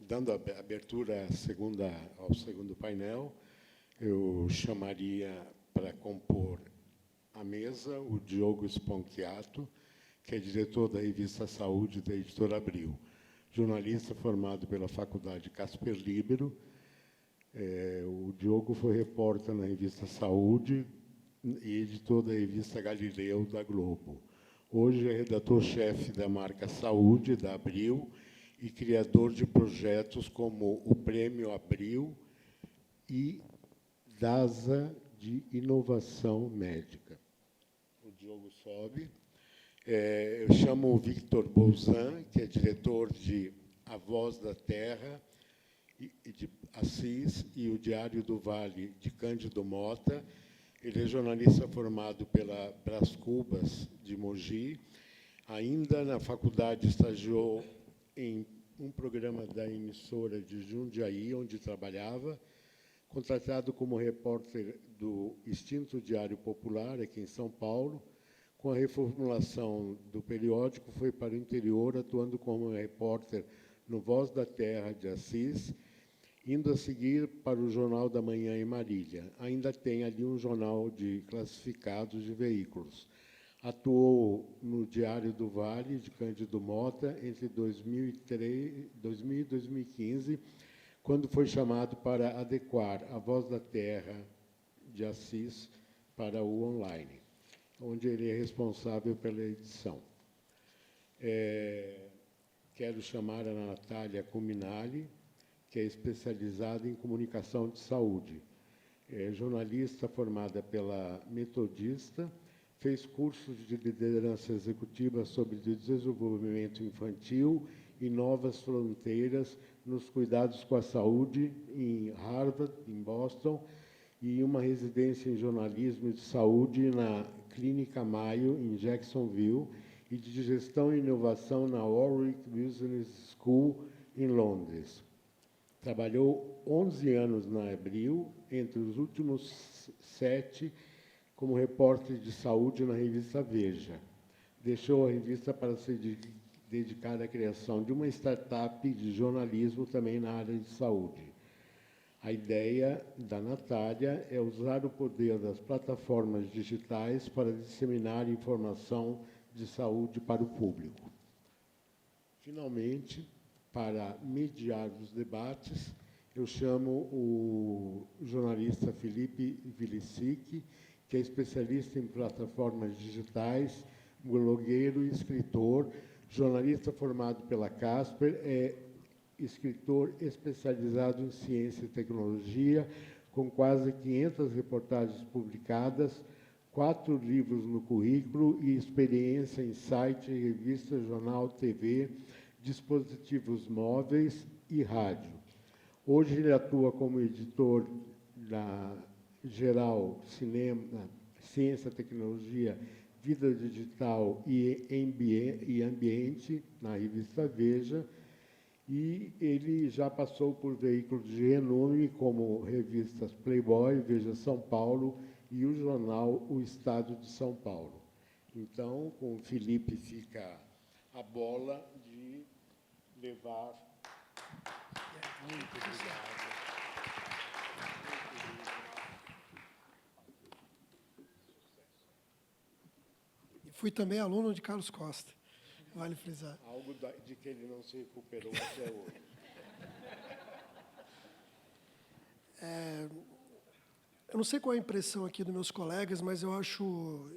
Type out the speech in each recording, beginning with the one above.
Dando abertura ao segundo painel, eu chamaria para compor a mesa o Diogo Sponchiato, que é diretor da revista Saúde da Editora Abril, jornalista formado pela Faculdade Casper Libero. O Diogo foi repórter na revista Saúde e editor da revista Galileu, da Globo. Hoje é redator-chefe da marca Saúde, da Abril, e criador de projetos como o Prêmio Abril e DASA de Inovação Médica. O Diogo sobe. Eu chamo o Victor Bolzan, que é diretor de A Voz da Terra, de Assis, e o Diário do Vale, de Cândido Mota. Ele é jornalista formado pela Brás Cubas, de Mogi. Ainda na faculdade estagiou em um programa da emissora de Jundiaí, onde trabalhava, contratado como repórter do extinto Diário Popular, aqui em São Paulo. Com a reformulação do periódico, foi para o interior, atuando como repórter no Voz da Terra, de Assis, indo a seguir para o Jornal da Manhã, em Marília. Ainda tem ali um jornal de classificados de veículos. Atuou no Diário do Vale, de Cândido Mota, entre 2000 e 2015, quando foi chamado para adequar A Voz da Terra, de Assis, para o online, onde ele é responsável pela edição. Quero chamar a Natália Cuminali, que é especializada em comunicação de saúde. É jornalista formada pela Metodista, fez cursos de liderança executiva sobre desenvolvimento infantil e novas fronteiras nos cuidados com a saúde em Harvard, em Boston, e uma residência em jornalismo de saúde na Clínica Mayo, em Jacksonville, e de gestão e inovação na Warwick Business School, em Londres. Trabalhou 11 anos na Abril, entre os últimos 7 como repórter de saúde na revista Veja. Deixou a revista para se dedicar à criação de uma startup de jornalismo também na área de saúde. A ideia da Natália é usar o poder das plataformas digitais para disseminar informação de saúde para o público. Finalmente, para mediar os debates, eu chamo o jornalista Felipe Vilicic, que é especialista em plataformas digitais, blogueiro e escritor, jornalista formado pela Casper, é escritor especializado em ciência e tecnologia, com quase 500 reportagens publicadas, 4 livros no currículo e experiência em site, revista, jornal, TV, dispositivos móveis e rádio. Hoje ele atua como editor da Geral Cinema, Ciência, Tecnologia, Vida Digital e Ambiente, na revista Veja, e ele já passou por veículos de renome, como revistas Playboy, Veja São Paulo e o jornal O Estado de São Paulo. Então, com o Felipe fica a bola de levar... Muito obrigado. Fui também aluno de Carlos Costa, vale frisar. Algo de que ele não se recuperou até hoje. Eu não sei qual é a impressão aqui dos meus colegas, mas eu acho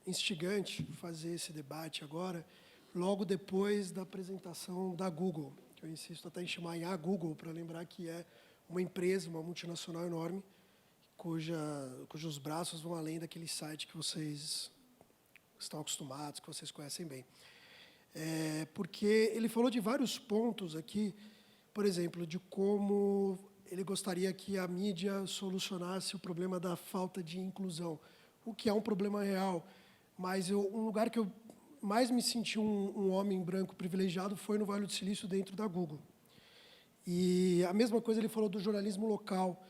instigante fazer esse debate agora, logo depois da apresentação da Google, que eu insisto até em chamar a Google, para lembrar que é uma empresa, uma multinacional enorme, cujos braços vão além daquele site que vocês estão acostumados, que vocês conhecem bem. Porque ele falou de vários pontos aqui, por exemplo, de como ele gostaria que a mídia solucionasse o problema da falta de inclusão, o que é um problema real. Mas um lugar que eu mais me senti um homem branco privilegiado foi no Vale do Silício, dentro da Google. E a mesma coisa ele falou do jornalismo local.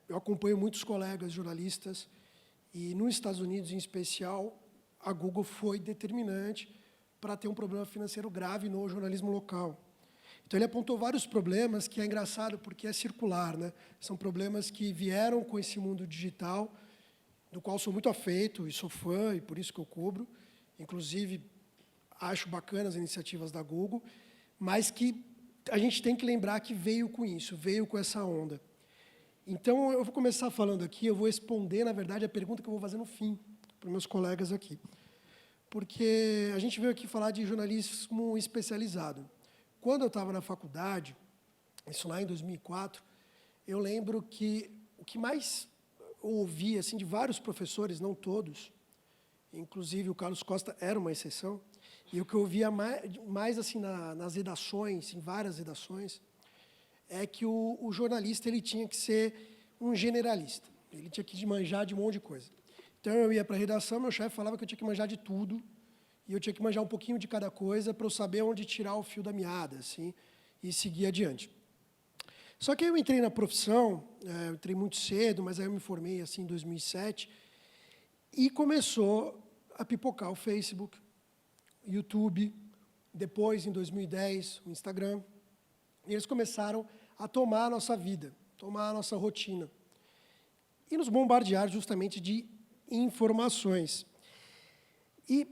Eu acompanho muitos colegas jornalistas, e nos Estados Unidos, em especial, a Google foi determinante para ter um problema financeiro grave no jornalismo local. Então, ele apontou vários problemas, que é engraçado, porque é circular, né? São problemas que vieram com esse mundo digital, do qual sou muito afeito e sou fã, e por isso que eu cubro. Inclusive, acho bacanas as iniciativas da Google, mas que a gente tem que lembrar que veio com isso, veio com essa onda. Então, eu vou começar falando aqui, eu vou responder, na verdade, a pergunta que eu vou fazer no fim, para os meus colegas aqui. Porque a gente veio aqui falar de jornalismo especializado. Quando eu estava na faculdade, isso lá em 2004, eu lembro que o que mais eu ouvi assim, de vários professores, não todos, inclusive o Carlos Costa era uma exceção, e o que eu ouvia mais assim, nas redações, em várias redações, é que o jornalista ele tinha que ser um generalista. Ele tinha que manjar de um monte de coisa. Então, eu ia para a redação, meu chefe falava que eu tinha que manjar de tudo, e eu tinha que manjar um pouquinho de cada coisa para eu saber onde tirar o fio da meada, assim, e seguir adiante. Só que eu entrei na profissão, eu entrei muito cedo, mas aí eu me formei assim, em 2007, e começou a pipocar o Facebook, YouTube, depois, em 2010, o Instagram, e eles começaram a tomar a nossa vida, tomar a nossa rotina, e nos bombardear justamente de informações. E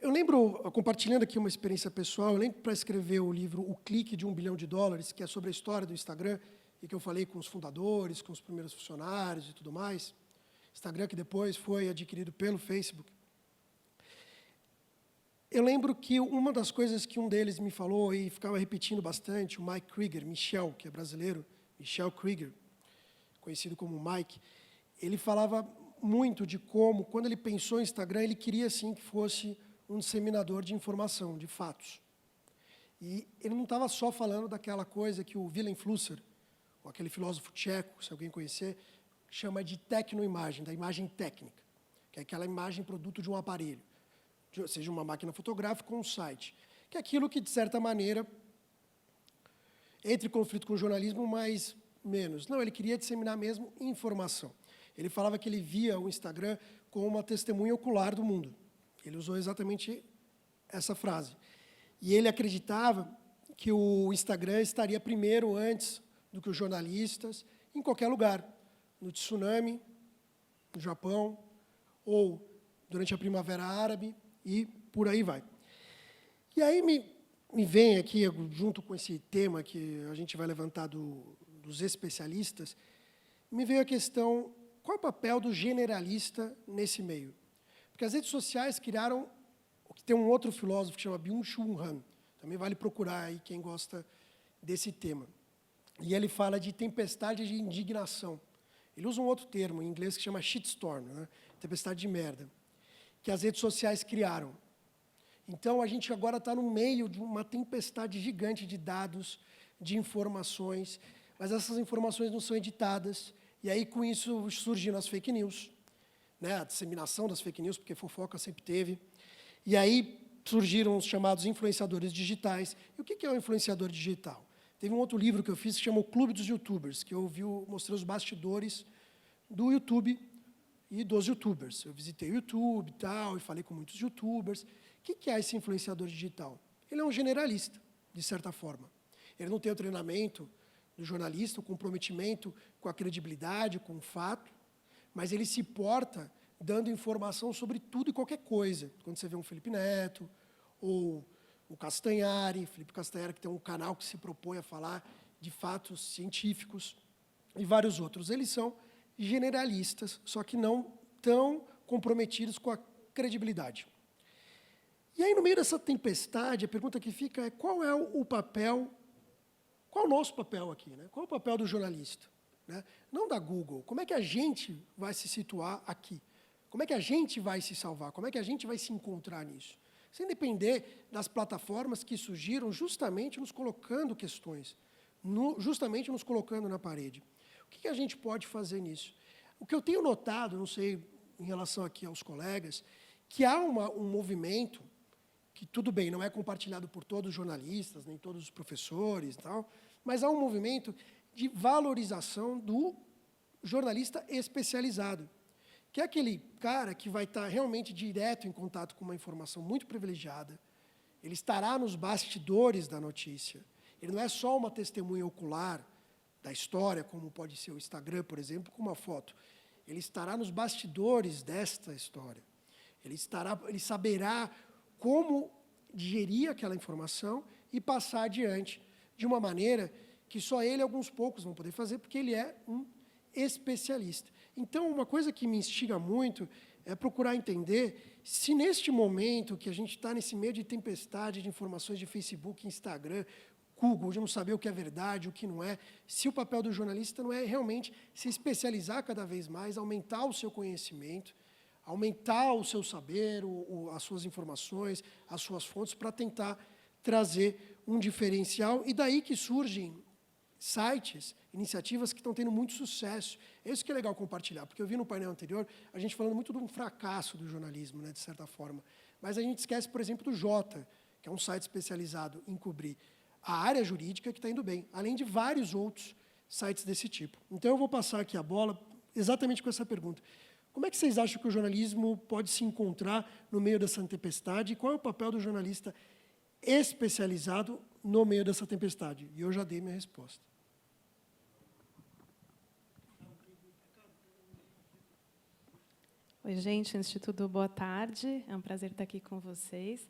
eu lembro, compartilhando aqui uma experiência pessoal, eu lembro para escrever o livro O Clique de $1 bilhão, que é sobre a história do Instagram, e que eu falei com os fundadores, com os primeiros funcionários e tudo mais. Instagram que depois foi adquirido pelo Facebook. Eu lembro que uma das coisas que um deles me falou, e ficava repetindo bastante, o Mike Krieger, Michel, que é brasileiro, Michel Krieger, conhecido como Mike, ele falava muito de como, quando ele pensou em Instagram, ele queria, sim, que fosse um disseminador de informação, de fatos. E ele não estava só falando daquela coisa que o Willem Flusser, ou aquele filósofo tcheco, se alguém conhecer, chama de tecnoimagem, da imagem técnica, que é aquela imagem produto de um aparelho, seja uma máquina fotográfica ou um site, que é aquilo que, de certa maneira, entra em conflito com o jornalismo, mas menos. Não, ele queria disseminar mesmo informação. Ele falava que ele via o Instagram como uma testemunha ocular do mundo. Ele usou exatamente essa frase. E ele acreditava que o Instagram estaria primeiro, antes do que os jornalistas, em qualquer lugar. No tsunami, no Japão, ou durante a Primavera Árabe, e por aí vai. E aí me vem aqui, junto com esse tema que a gente vai levantar dos especialistas, me veio a questão, qual é o papel do generalista nesse meio? Porque as redes sociais criaram, tem um outro filósofo que chama Byung-Chul Han, também vale procurar aí quem gosta desse tema. E ele fala de tempestade de indignação. Ele usa um outro termo em inglês que chama shitstorm, né? Tempestade de merda, que as redes sociais criaram. Então, a gente agora está no meio de uma tempestade gigante de dados, de informações, mas essas informações não são editadas, e aí, com isso, surgiram as fake news, né, a disseminação das fake news, porque fofoca sempre teve. E aí surgiram os chamados influenciadores digitais. E o que é um influenciador digital? Teve um outro livro que eu fiz que chama O Clube dos Youtubers, que eu mostrei os bastidores do YouTube e dos youtubers. Eu visitei o YouTube e tal, e falei com muitos youtubers. O que é esse influenciador digital? Ele é um generalista, de certa forma. Ele não tem o treinamento do jornalista, o comprometimento com a credibilidade, com o fato, mas ele se porta dando informação sobre tudo e qualquer coisa. Quando você vê um Felipe Neto, ou o Castanhari, Felipe Castanhari, que tem um canal que se propõe a falar de fatos científicos, e vários outros. Eles são generalistas, só que não tão comprometidos com a credibilidade. E aí, no meio dessa tempestade, a pergunta que fica é qual é o papel, qual é o nosso papel aqui, né? Qual é o papel do jornalista? Né? Não da Google. Como é que a gente vai se situar aqui? Como é que a gente vai se salvar? Como é que a gente vai se encontrar nisso? Sem depender das plataformas que surgiram justamente nos colocando questões, justamente nos colocando na parede. O que a gente pode fazer nisso? O que eu tenho notado, não sei, em relação aqui aos colegas, que há um movimento que, tudo bem, não é compartilhado por todos os jornalistas, nem todos os professores, tal, mas há um movimento de valorização do jornalista especializado, que é aquele cara que vai estar realmente direto em contato com uma informação muito privilegiada, ele estará nos bastidores da notícia, Ele não é só uma testemunha ocular da história, como pode ser o Instagram, por exemplo, com uma foto. Ele estará nos bastidores desta história. Ele saberá como digerir aquela informação e passar adiante de uma maneira que só ele e alguns poucos vão poder fazer, porque ele é um especialista. Então, uma coisa que me instiga muito é procurar entender se, neste momento que a gente está nesse meio de tempestade de informações de Facebook, Instagram, Google, de não saber o que é verdade, o que não é, se o papel do jornalista não é realmente se especializar cada vez mais, aumentar o seu conhecimento, aumentar o seu saber, as suas informações, as suas fontes, para tentar trazer um diferencial. E daí que surgem sites, iniciativas que estão tendo muito sucesso. Isso que é legal compartilhar, porque eu vi no painel anterior a gente falando muito de um fracasso do jornalismo, né, de certa forma. Mas a gente esquece, por exemplo, do Jota, que é um site especializado em cobrir a área jurídica, que está indo bem, além de vários outros sites desse tipo. Então, eu vou passar aqui a bola exatamente com essa pergunta. Como é que vocês acham que o jornalismo pode se encontrar no meio dessa tempestade? E qual é o papel do jornalista especializado no meio dessa tempestade? E eu já dei minha resposta. Oi, gente. Antes de tudo, boa tarde. É um prazer estar aqui com vocês.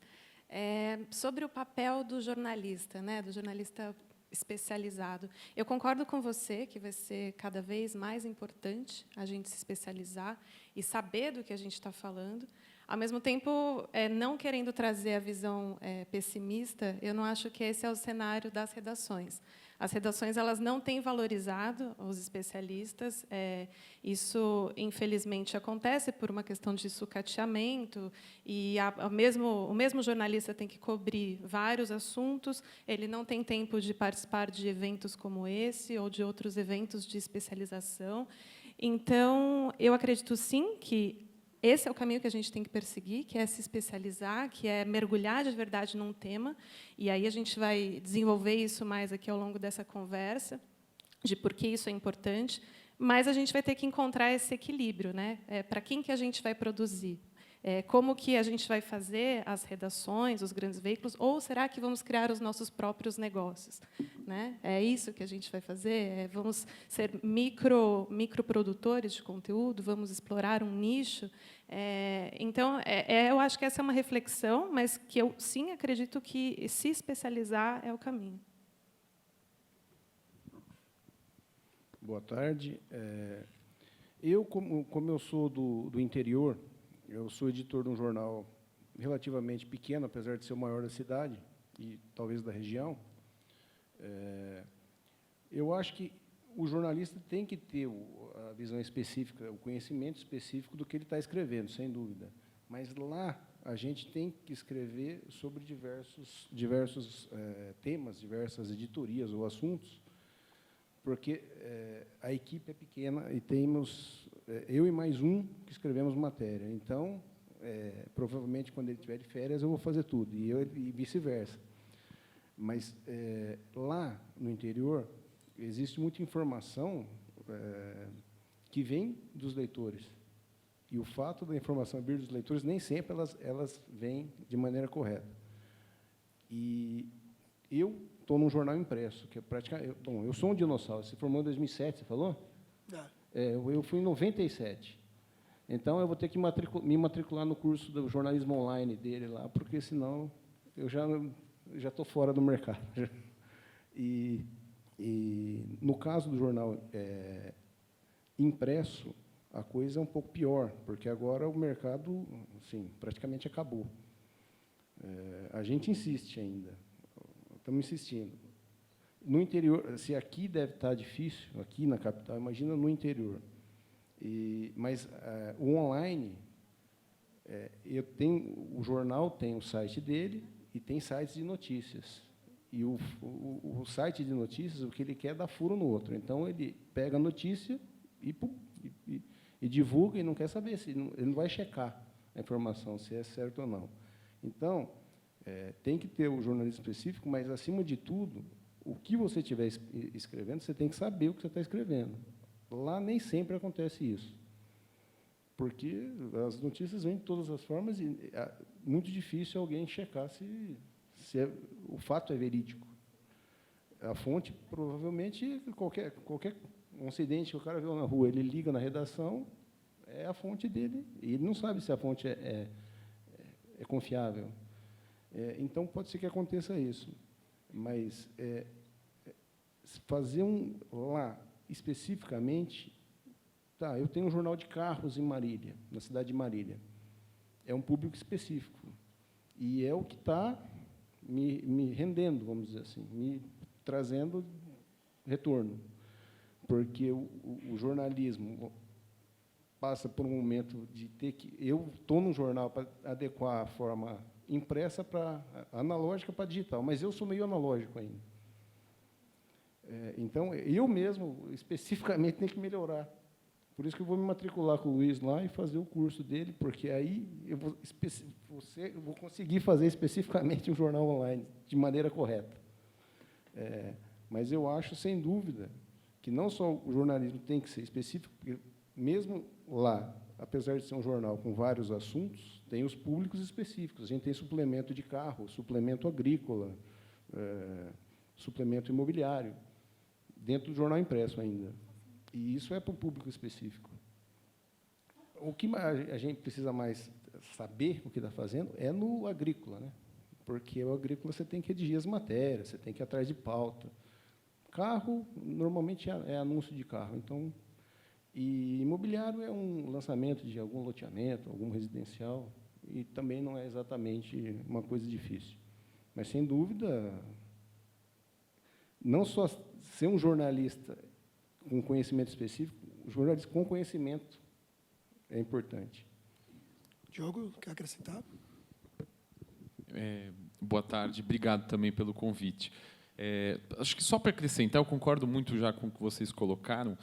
Sobre o papel do jornalista, né, do jornalista especializado. Eu concordo com você que vai ser cada vez mais importante a gente se especializar e saber do que a gente está falando. Ao mesmo tempo, não querendo trazer a visão pessimista, eu não acho que esse é o cenário das redações. As redações elas não têm valorizado os especialistas. Isso, infelizmente, acontece por uma questão de sucateamento, e o mesmo jornalista tem que cobrir vários assuntos, ele não tem tempo de participar de eventos como esse ou de outros eventos de especialização. Então, eu acredito, sim, que esse é o caminho que a gente tem que perseguir, que é se especializar, que é mergulhar de verdade num tema. E aí a gente vai desenvolver isso mais aqui ao longo dessa conversa, de por que isso é importante. Mas a gente vai ter que encontrar esse equilíbrio, né? Para quem que a gente vai produzir? Como que a gente vai fazer as redações, os grandes veículos, ou será que vamos criar os nossos próprios negócios? Né? É isso que a gente vai fazer? Vamos ser microprodutores de conteúdo? Vamos explorar um nicho? Então, eu acho que essa é uma reflexão, mas que eu, sim, acredito que se especializar é o caminho. Boa tarde. Eu, como eu sou do interior, eu sou editor de um jornal relativamente pequeno, apesar de ser o maior da cidade e talvez da região. Eu acho que o jornalista tem que ter a visão específica, o conhecimento específico do que ele está escrevendo, sem dúvida. Mas lá a gente tem que escrever sobre diversos temas, diversas editorias ou assuntos, porque a equipe é pequena e temos eu e mais um que escrevemos matéria. Então, provavelmente, quando ele estiver de férias, eu vou fazer tudo, e vice-versa. Mas, lá no interior, existe muita informação que vem dos leitores. E o fato da informação vir dos leitores, nem sempre elas vêm de maneira correta. E eu estou num jornal impresso, que é praticamente... Bom, eu sou um dinossauro. Você formou em 2007, você falou? Eu fui em 97. Então, eu vou ter que me matricular no curso do jornalismo online dele lá, porque, senão, eu já estou fora do mercado. E no caso do jornal impresso, a coisa é um pouco pior, porque agora o mercado, assim, praticamente acabou. A gente insiste ainda. Estamos insistindo. No interior, se aqui deve estar difícil, aqui na capital, imagina no interior. Mas o online, o jornal tem o site dele e tem sites de notícias. E o site de notícias, o que ele quer é dar furo no outro. Então, ele pega a notícia e divulga, e não quer saber, ele não vai checar a informação, se é certo ou não. Então, tem que ter o jornalismo específico, mas, acima de tudo, o que você estiver escrevendo, você tem que saber o que você está escrevendo. Lá nem sempre acontece isso, porque as notícias vêm de todas as formas e é muito difícil alguém checar se o fato é verídico. A fonte, provavelmente, qualquer um acidente que o cara viu na rua, ele liga na redação, é a fonte dele, e ele não sabe se a fonte é confiável. Então, pode ser que aconteça isso. Mas fazer lá, especificamente, tá, eu tenho um jornal de carros em Marília, na cidade de Marília. É um público específico. E é o que está me rendendo, vamos dizer assim, me trazendo retorno. Porque o jornalismo passa por um momento de ter que... Eu estou num jornal para adequar a forma impressa para analógica para digital, mas eu sou meio analógico ainda. Então, eu mesmo, especificamente, tenho que melhorar. Por isso que eu vou me matricular com o Luiz lá e fazer o curso dele, porque aí eu vou conseguir fazer especificamente um jornal online, de maneira correta. Mas eu acho, sem dúvida, que não só o jornalismo tem que ser específico, porque mesmo lá, apesar de ser um jornal com vários assuntos, tem os públicos específicos. A gente tem suplemento de carro, suplemento agrícola, suplemento imobiliário, dentro do jornal impresso ainda. E isso é para o público específico. O que a gente precisa mais saber o que está fazendo é no agrícola, né? Porque o agrícola você tem que redigir as matérias, você tem que ir atrás de pauta. Carro, normalmente, é anúncio de carro. Então, e imobiliário é um lançamento de algum loteamento, algum residencial, e também não é exatamente uma coisa difícil. Mas, sem dúvida, não só ser um jornalista com conhecimento específico, o jornalista com conhecimento é importante. Diogo, quer acrescentar? Boa tarde, obrigado também pelo convite. Acho que só para acrescentar, eu concordo muito já com o que vocês colocaram.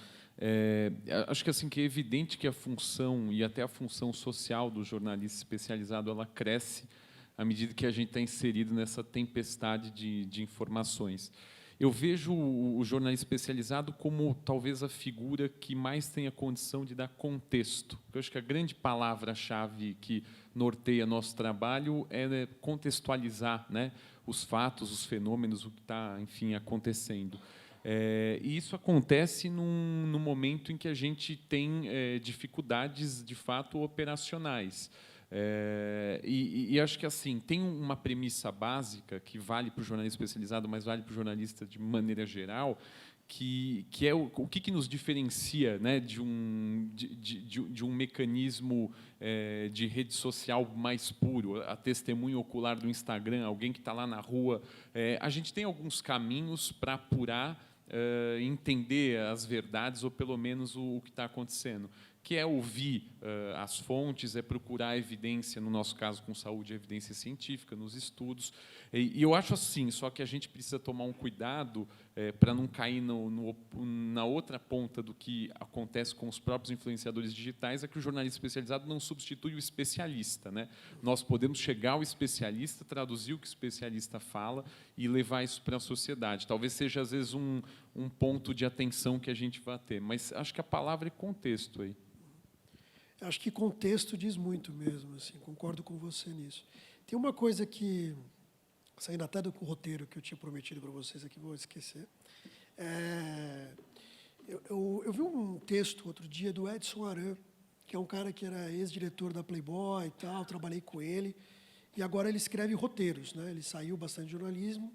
Acho que assim que é evidente que a função e até a função social do jornalista especializado ela cresce à medida que a gente está inserido nessa tempestade de informações. Eu vejo o jornalista especializado como talvez a figura que mais tem a condição de dar contexto. Eu acho que a grande palavra-chave que norteia nosso trabalho é contextualizar, né, os fatos, os fenômenos, o que está, enfim, acontecendo. E isso acontece num momento em que a gente tem dificuldades, de fato, operacionais. E acho que assim tem uma premissa básica que vale para o jornalista especializado, mas vale para o jornalista de maneira geral, que é o que nos diferencia, né, de um mecanismo de rede social mais puro, a testemunha ocular do Instagram, alguém que está lá na rua. A gente tem alguns caminhos para apurar, entender as verdades, ou pelo menos o que está acontecendo, que é ouvir as fontes, é procurar evidência, no nosso caso, com saúde, a evidência científica, nos estudos. E eu acho assim, só que a gente precisa tomar um cuidado para não cair na outra ponta do que acontece com os próprios influenciadores digitais, é que o jornalista especializado não substitui o especialista, né? Nós podemos chegar ao especialista, traduzir o que o especialista fala e levar isso para a sociedade. Talvez seja, às vezes, um ponto de atenção que a gente vai ter, mas acho que a palavra é contexto aí. Acho que contexto diz muito mesmo, assim, concordo com você nisso. Tem uma coisa que, saindo até do roteiro que eu tinha prometido para vocês aqui, vou esquecer. Eu vi um texto outro dia do Edson Aran, que é um cara que era ex-diretor da Playboy e tal, trabalhei com ele, e agora ele escreve roteiros, né? Ele saiu bastante de jornalismo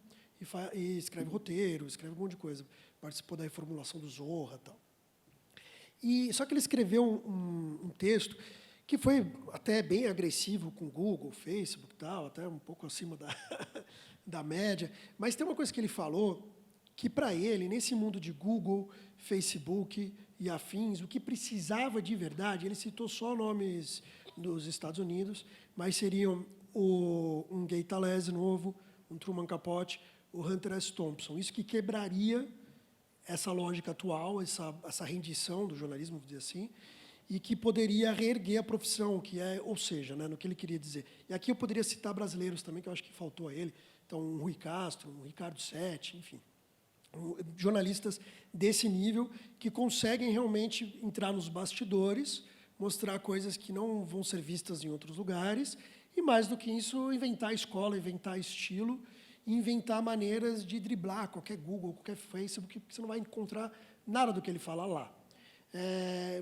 e escreve roteiro, escreve um monte de coisa. Participou da reformulação do Zorra e tal. Só que ele escreveu um texto que foi até bem agressivo com o Google, Facebook e tal, até um pouco acima da média. Mas tem uma coisa que ele falou que, para ele, nesse mundo de Google, Facebook e afins, o que precisava de verdade, ele citou só nomes dos Estados Unidos, mas seriam um Gay Talese novo, um Truman Capote, o Hunter S. Thompson. Isso que quebraria essa lógica atual, essa rendição do jornalismo, vamos dizer assim, e que poderia reerguer a profissão, ou seja, né, no que ele queria dizer. E aqui eu poderia citar brasileiros também, que eu acho que faltou a ele, então, um Rui Castro, um Ricardo Sete, enfim, jornalistas desse nível que conseguem realmente entrar nos bastidores, mostrar coisas que não vão ser vistas em outros lugares, e, mais do que isso, inventar escola, inventar estilo, inventar maneiras de driblar qualquer Google, qualquer Facebook, porque você não vai encontrar nada do que ele fala lá.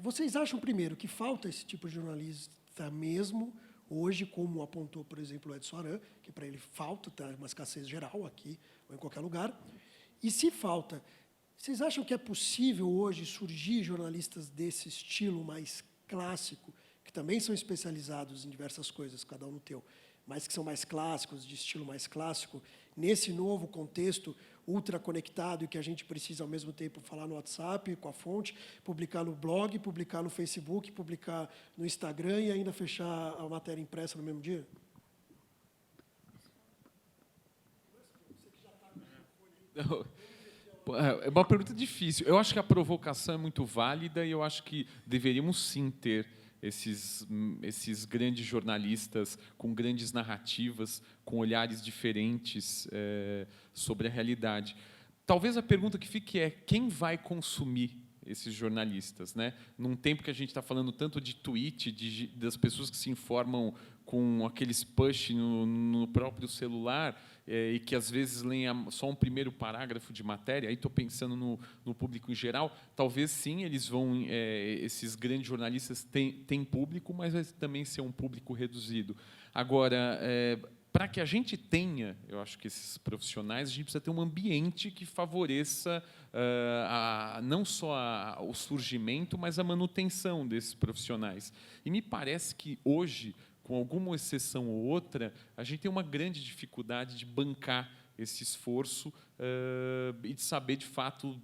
Vocês acham, primeiro, que falta esse tipo de jornalista mesmo, hoje, como apontou, por exemplo, o Edson Aran, que para ele falta, está uma escassez geral aqui ou em qualquer lugar? E se falta, vocês acham que é possível hoje surgir jornalistas desse estilo mais clássico, que também são especializados em diversas coisas, cada um no teu, mas que são mais clássicos, de estilo mais clássico, nesse novo contexto ultra conectado e que a gente precisa, ao mesmo tempo, falar no WhatsApp, com a fonte, publicar no blog, publicar no Facebook, publicar no Instagram e ainda fechar a matéria impressa no mesmo dia? É uma pergunta difícil. Eu acho que a provocação é muito válida e eu acho que deveríamos sim ter esses grandes jornalistas com grandes narrativas, com olhares diferentes sobre a realidade. Talvez a pergunta que fique é quem vai consumir esses jornalistas, né? Num tempo que a gente está falando tanto de tweet, das pessoas que se informam com aqueles push no próprio celular e que às vezes leem só um primeiro parágrafo de matéria. Aí estou pensando no público em geral. Talvez sim, eles vão, esses grandes jornalistas têm público, mas vai também ser um público reduzido. Agora, para que a gente tenha, eu acho que esses profissionais, a gente precisa ter um ambiente que favoreça não só o surgimento, mas a manutenção desses profissionais. E me parece que hoje, com alguma exceção ou outra, a gente tem uma grande dificuldade de bancar esse esforço e de saber, de fato,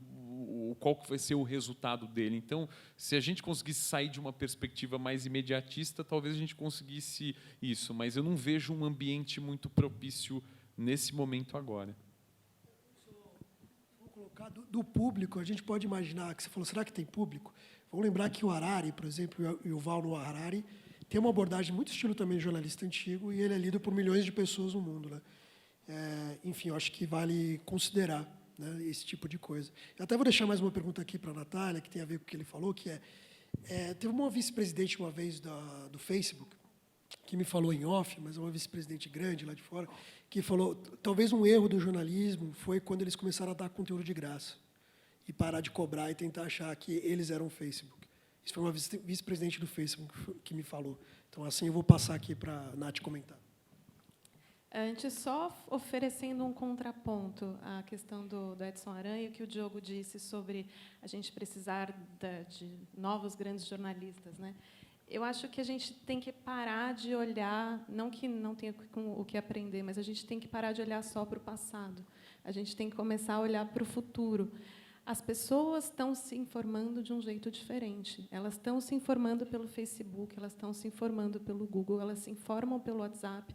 qual que vai ser o resultado dele. Então, se a gente conseguisse sair de uma perspectiva mais imediatista, talvez a gente conseguisse isso, mas eu não vejo um ambiente muito propício nesse momento agora. Vou colocar do público, a gente pode imaginar, que você falou, será que tem público? Vamos lembrar que o Harari, por exemplo, o Yuval Noah Harari, tem uma abordagem muito estilo também de jornalista antigo e ele é lido por milhões de pessoas no mundo, né? Enfim, eu acho que vale considerar, né, esse tipo de coisa. Eu até vou deixar mais uma pergunta aqui para a Natália, que tem a ver com o que ele falou, que teve uma vice-presidente uma vez do Facebook, que me falou em off, mas é uma vice-presidente grande lá de fora, que falou, talvez um erro do jornalismo foi quando eles começaram a dar conteúdo de graça e parar de cobrar e tentar achar que eles eram o Facebook. Isso foi uma vice-presidente do Facebook que me falou. Então, assim, eu vou passar aqui para a Nath comentar. Antes, só oferecendo um contraponto à questão do Edson Aran e o que o Diogo disse sobre a gente precisar de novos grandes jornalistas, né? Eu acho que a gente tem que parar de olhar, não que não tenha o que aprender, mas a gente tem que parar de olhar só para o passado. A gente tem que começar a olhar para o futuro. As pessoas estão se informando de um jeito diferente. Elas estão se informando pelo Facebook, elas estão se informando pelo Google, elas se informam pelo WhatsApp.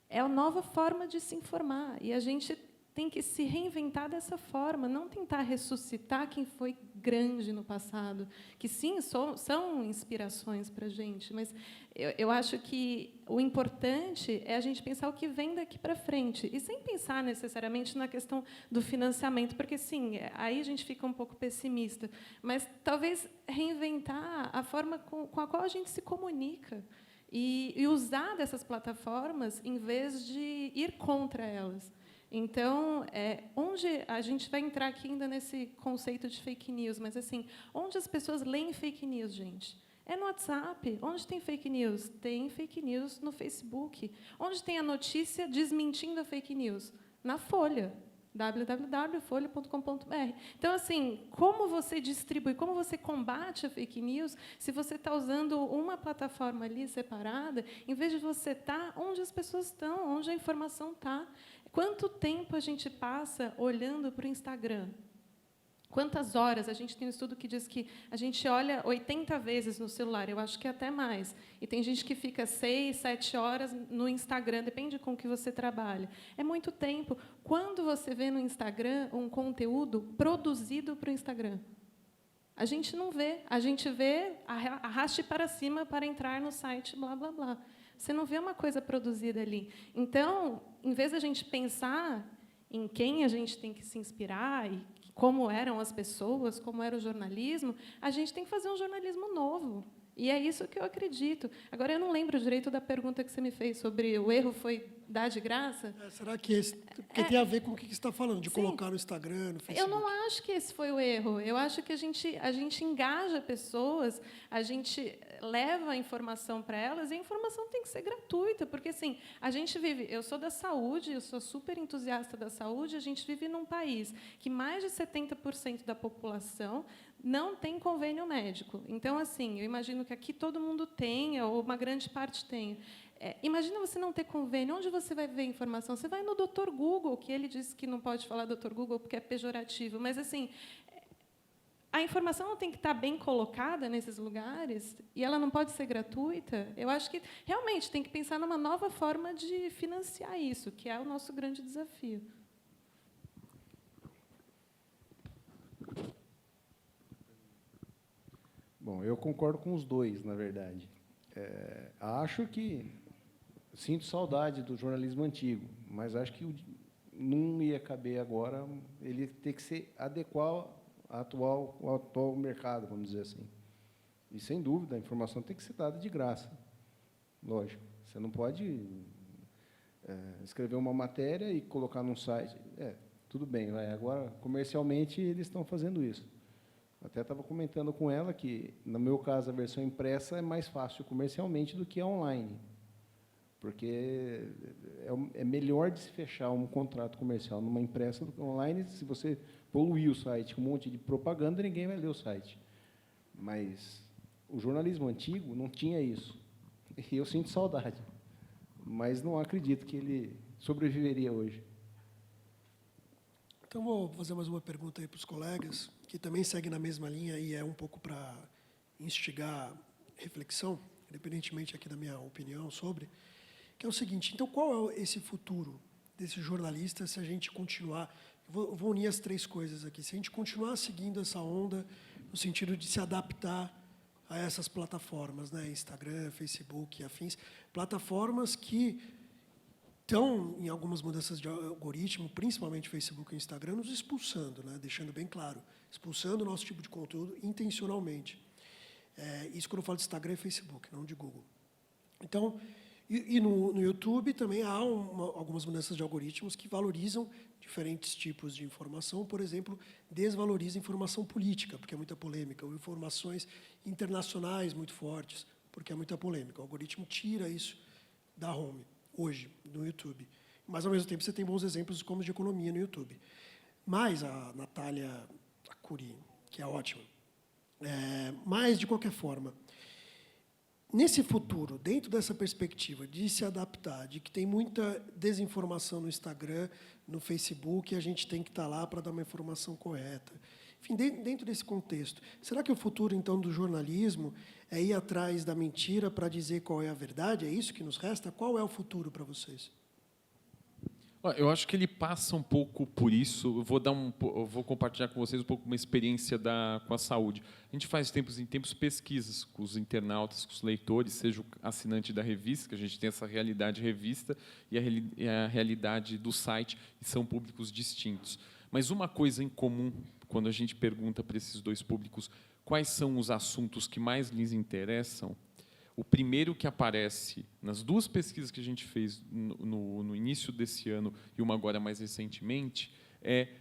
É a nova forma de se informar. E a gente tem que se reinventar dessa forma, não tentar ressuscitar quem foi grande no passado, que, sim, são inspirações para a gente, mas eu acho que o importante é a gente pensar o que vem daqui para frente, e sem pensar necessariamente na questão do financiamento, porque, sim, aí a gente fica um pouco pessimista, mas talvez reinventar a forma com a qual a gente se comunica, e usar dessas plataformas em vez de ir contra elas. Então, onde a gente vai entrar aqui ainda nesse conceito de fake news, mas assim, onde as pessoas leem fake news, gente? É no WhatsApp. Onde tem fake news? Tem fake news no Facebook. Onde tem a notícia desmentindo a fake news? Na Folha. www.folha.com.br. Então, assim, como você distribui, como você combate a fake news se você está usando uma plataforma ali separada, em vez de você estar onde as pessoas estão, onde a informação está? Quanto tempo a gente passa olhando para o Instagram? Quantas horas? A gente tem um estudo que diz que a gente olha 80 vezes no celular, eu acho que até mais. E tem gente que fica 6, 7 horas no Instagram, depende com o que você trabalha. É muito tempo. Quando você vê no Instagram um conteúdo produzido para o Instagram? A gente não vê. A gente vê arraste para cima para entrar no site, blá, blá, blá. Você não vê uma coisa produzida ali. Então, em vez da gente pensar em quem a gente tem que se inspirar e como eram as pessoas, como era o jornalismo, a gente tem que fazer um jornalismo novo. E é isso que eu acredito. Agora, eu não lembro direito da pergunta que você me fez sobre o erro foi Dá de graça? Será que porque tem a ver com o que você está falando, de colocar no Instagram, no Facebook? Eu não acho que esse foi o erro. Eu acho que a gente engaja pessoas, a gente leva a informação para elas, e a informação tem que ser gratuita, porque assim, a gente vive, eu sou da saúde, eu sou super entusiasta da saúde, a gente vive num país que mais de 70% da população não tem convênio médico. Então, assim, eu imagino que aqui todo mundo tenha, ou uma grande parte tenha. Imagina você não ter convênio. Onde você vai ver informação? Você vai no Dr. Google, que ele disse que não pode falar Dr. Google porque é pejorativo. Mas, assim, a informação não tem que estar bem colocada nesses lugares e ela não pode ser gratuita. Eu acho que, realmente, tem que pensar numa nova forma de financiar isso, que é o nosso grande desafio. Bom, eu concordo com os dois, na verdade. Acho que sinto saudade do jornalismo antigo, mas acho que não ia caber agora, ele ia ter que se adequar ao atual mercado, vamos dizer assim. E, sem dúvida, a informação tem que ser dada de graça, lógico. Você não pode escrever uma matéria e colocar num site. Tudo bem, agora, comercialmente, eles estão fazendo isso. Até estava comentando com ela que, no meu caso, a versão impressa é mais fácil comercialmente do que a online, porque é melhor de se fechar um contrato comercial numa impressa do que online. Se você poluir o site com um monte de propaganda, ninguém vai ler o site. Mas o jornalismo antigo não tinha isso. E eu sinto saudade, mas não acredito que ele sobreviveria hoje. Então, vou fazer mais uma pergunta aí para os colegas, que também segue na mesma linha e é um pouco para instigar reflexão, independentemente aqui da minha opinião sobre, que é o seguinte: então, qual é esse futuro desse jornalista se a gente continuar... Vou unir as três coisas aqui. Se a gente continuar seguindo essa onda, no sentido de se adaptar a essas plataformas, né, Instagram, Facebook, afins, plataformas que estão, em algumas mudanças de algoritmo, principalmente Facebook e Instagram, nos expulsando, né? Deixando bem claro, expulsando o nosso tipo de conteúdo intencionalmente. Isso quando eu falo de Instagram e Facebook, não de Google. Então, e no YouTube também há algumas mudanças de algoritmos que valorizam diferentes tipos de informação. Por exemplo, desvaloriza informação política, porque é muita polêmica, ou informações internacionais muito fortes, porque é muita polêmica. O algoritmo tira isso da home, hoje, no YouTube. Mas, ao mesmo tempo, você tem bons exemplos como de economia no YouTube. Mas a Natália Arcuri, que é ótima. Mas, de qualquer forma, nesse futuro, dentro dessa perspectiva de se adaptar, de que tem muita desinformação no Instagram, no Facebook, e a gente tem que estar lá para dar uma informação correta. Enfim, dentro desse contexto, será que o futuro, então, do jornalismo é ir atrás da mentira para dizer qual é a verdade? É isso que nos resta? Qual é o futuro para vocês? Eu acho que ele passa um pouco por isso. Eu vou compartilhar com vocês um pouco uma experiência com a saúde. A gente faz tempos em tempos pesquisas com os internautas, com os leitores, seja o assinante da revista, que a gente tem essa realidade revista, e a realidade do site, e são públicos distintos. Mas uma coisa em comum, quando a gente pergunta para esses dois públicos quais são os assuntos que mais lhes interessam, o primeiro que aparece nas duas pesquisas que a gente fez no início desse ano e uma agora mais recentemente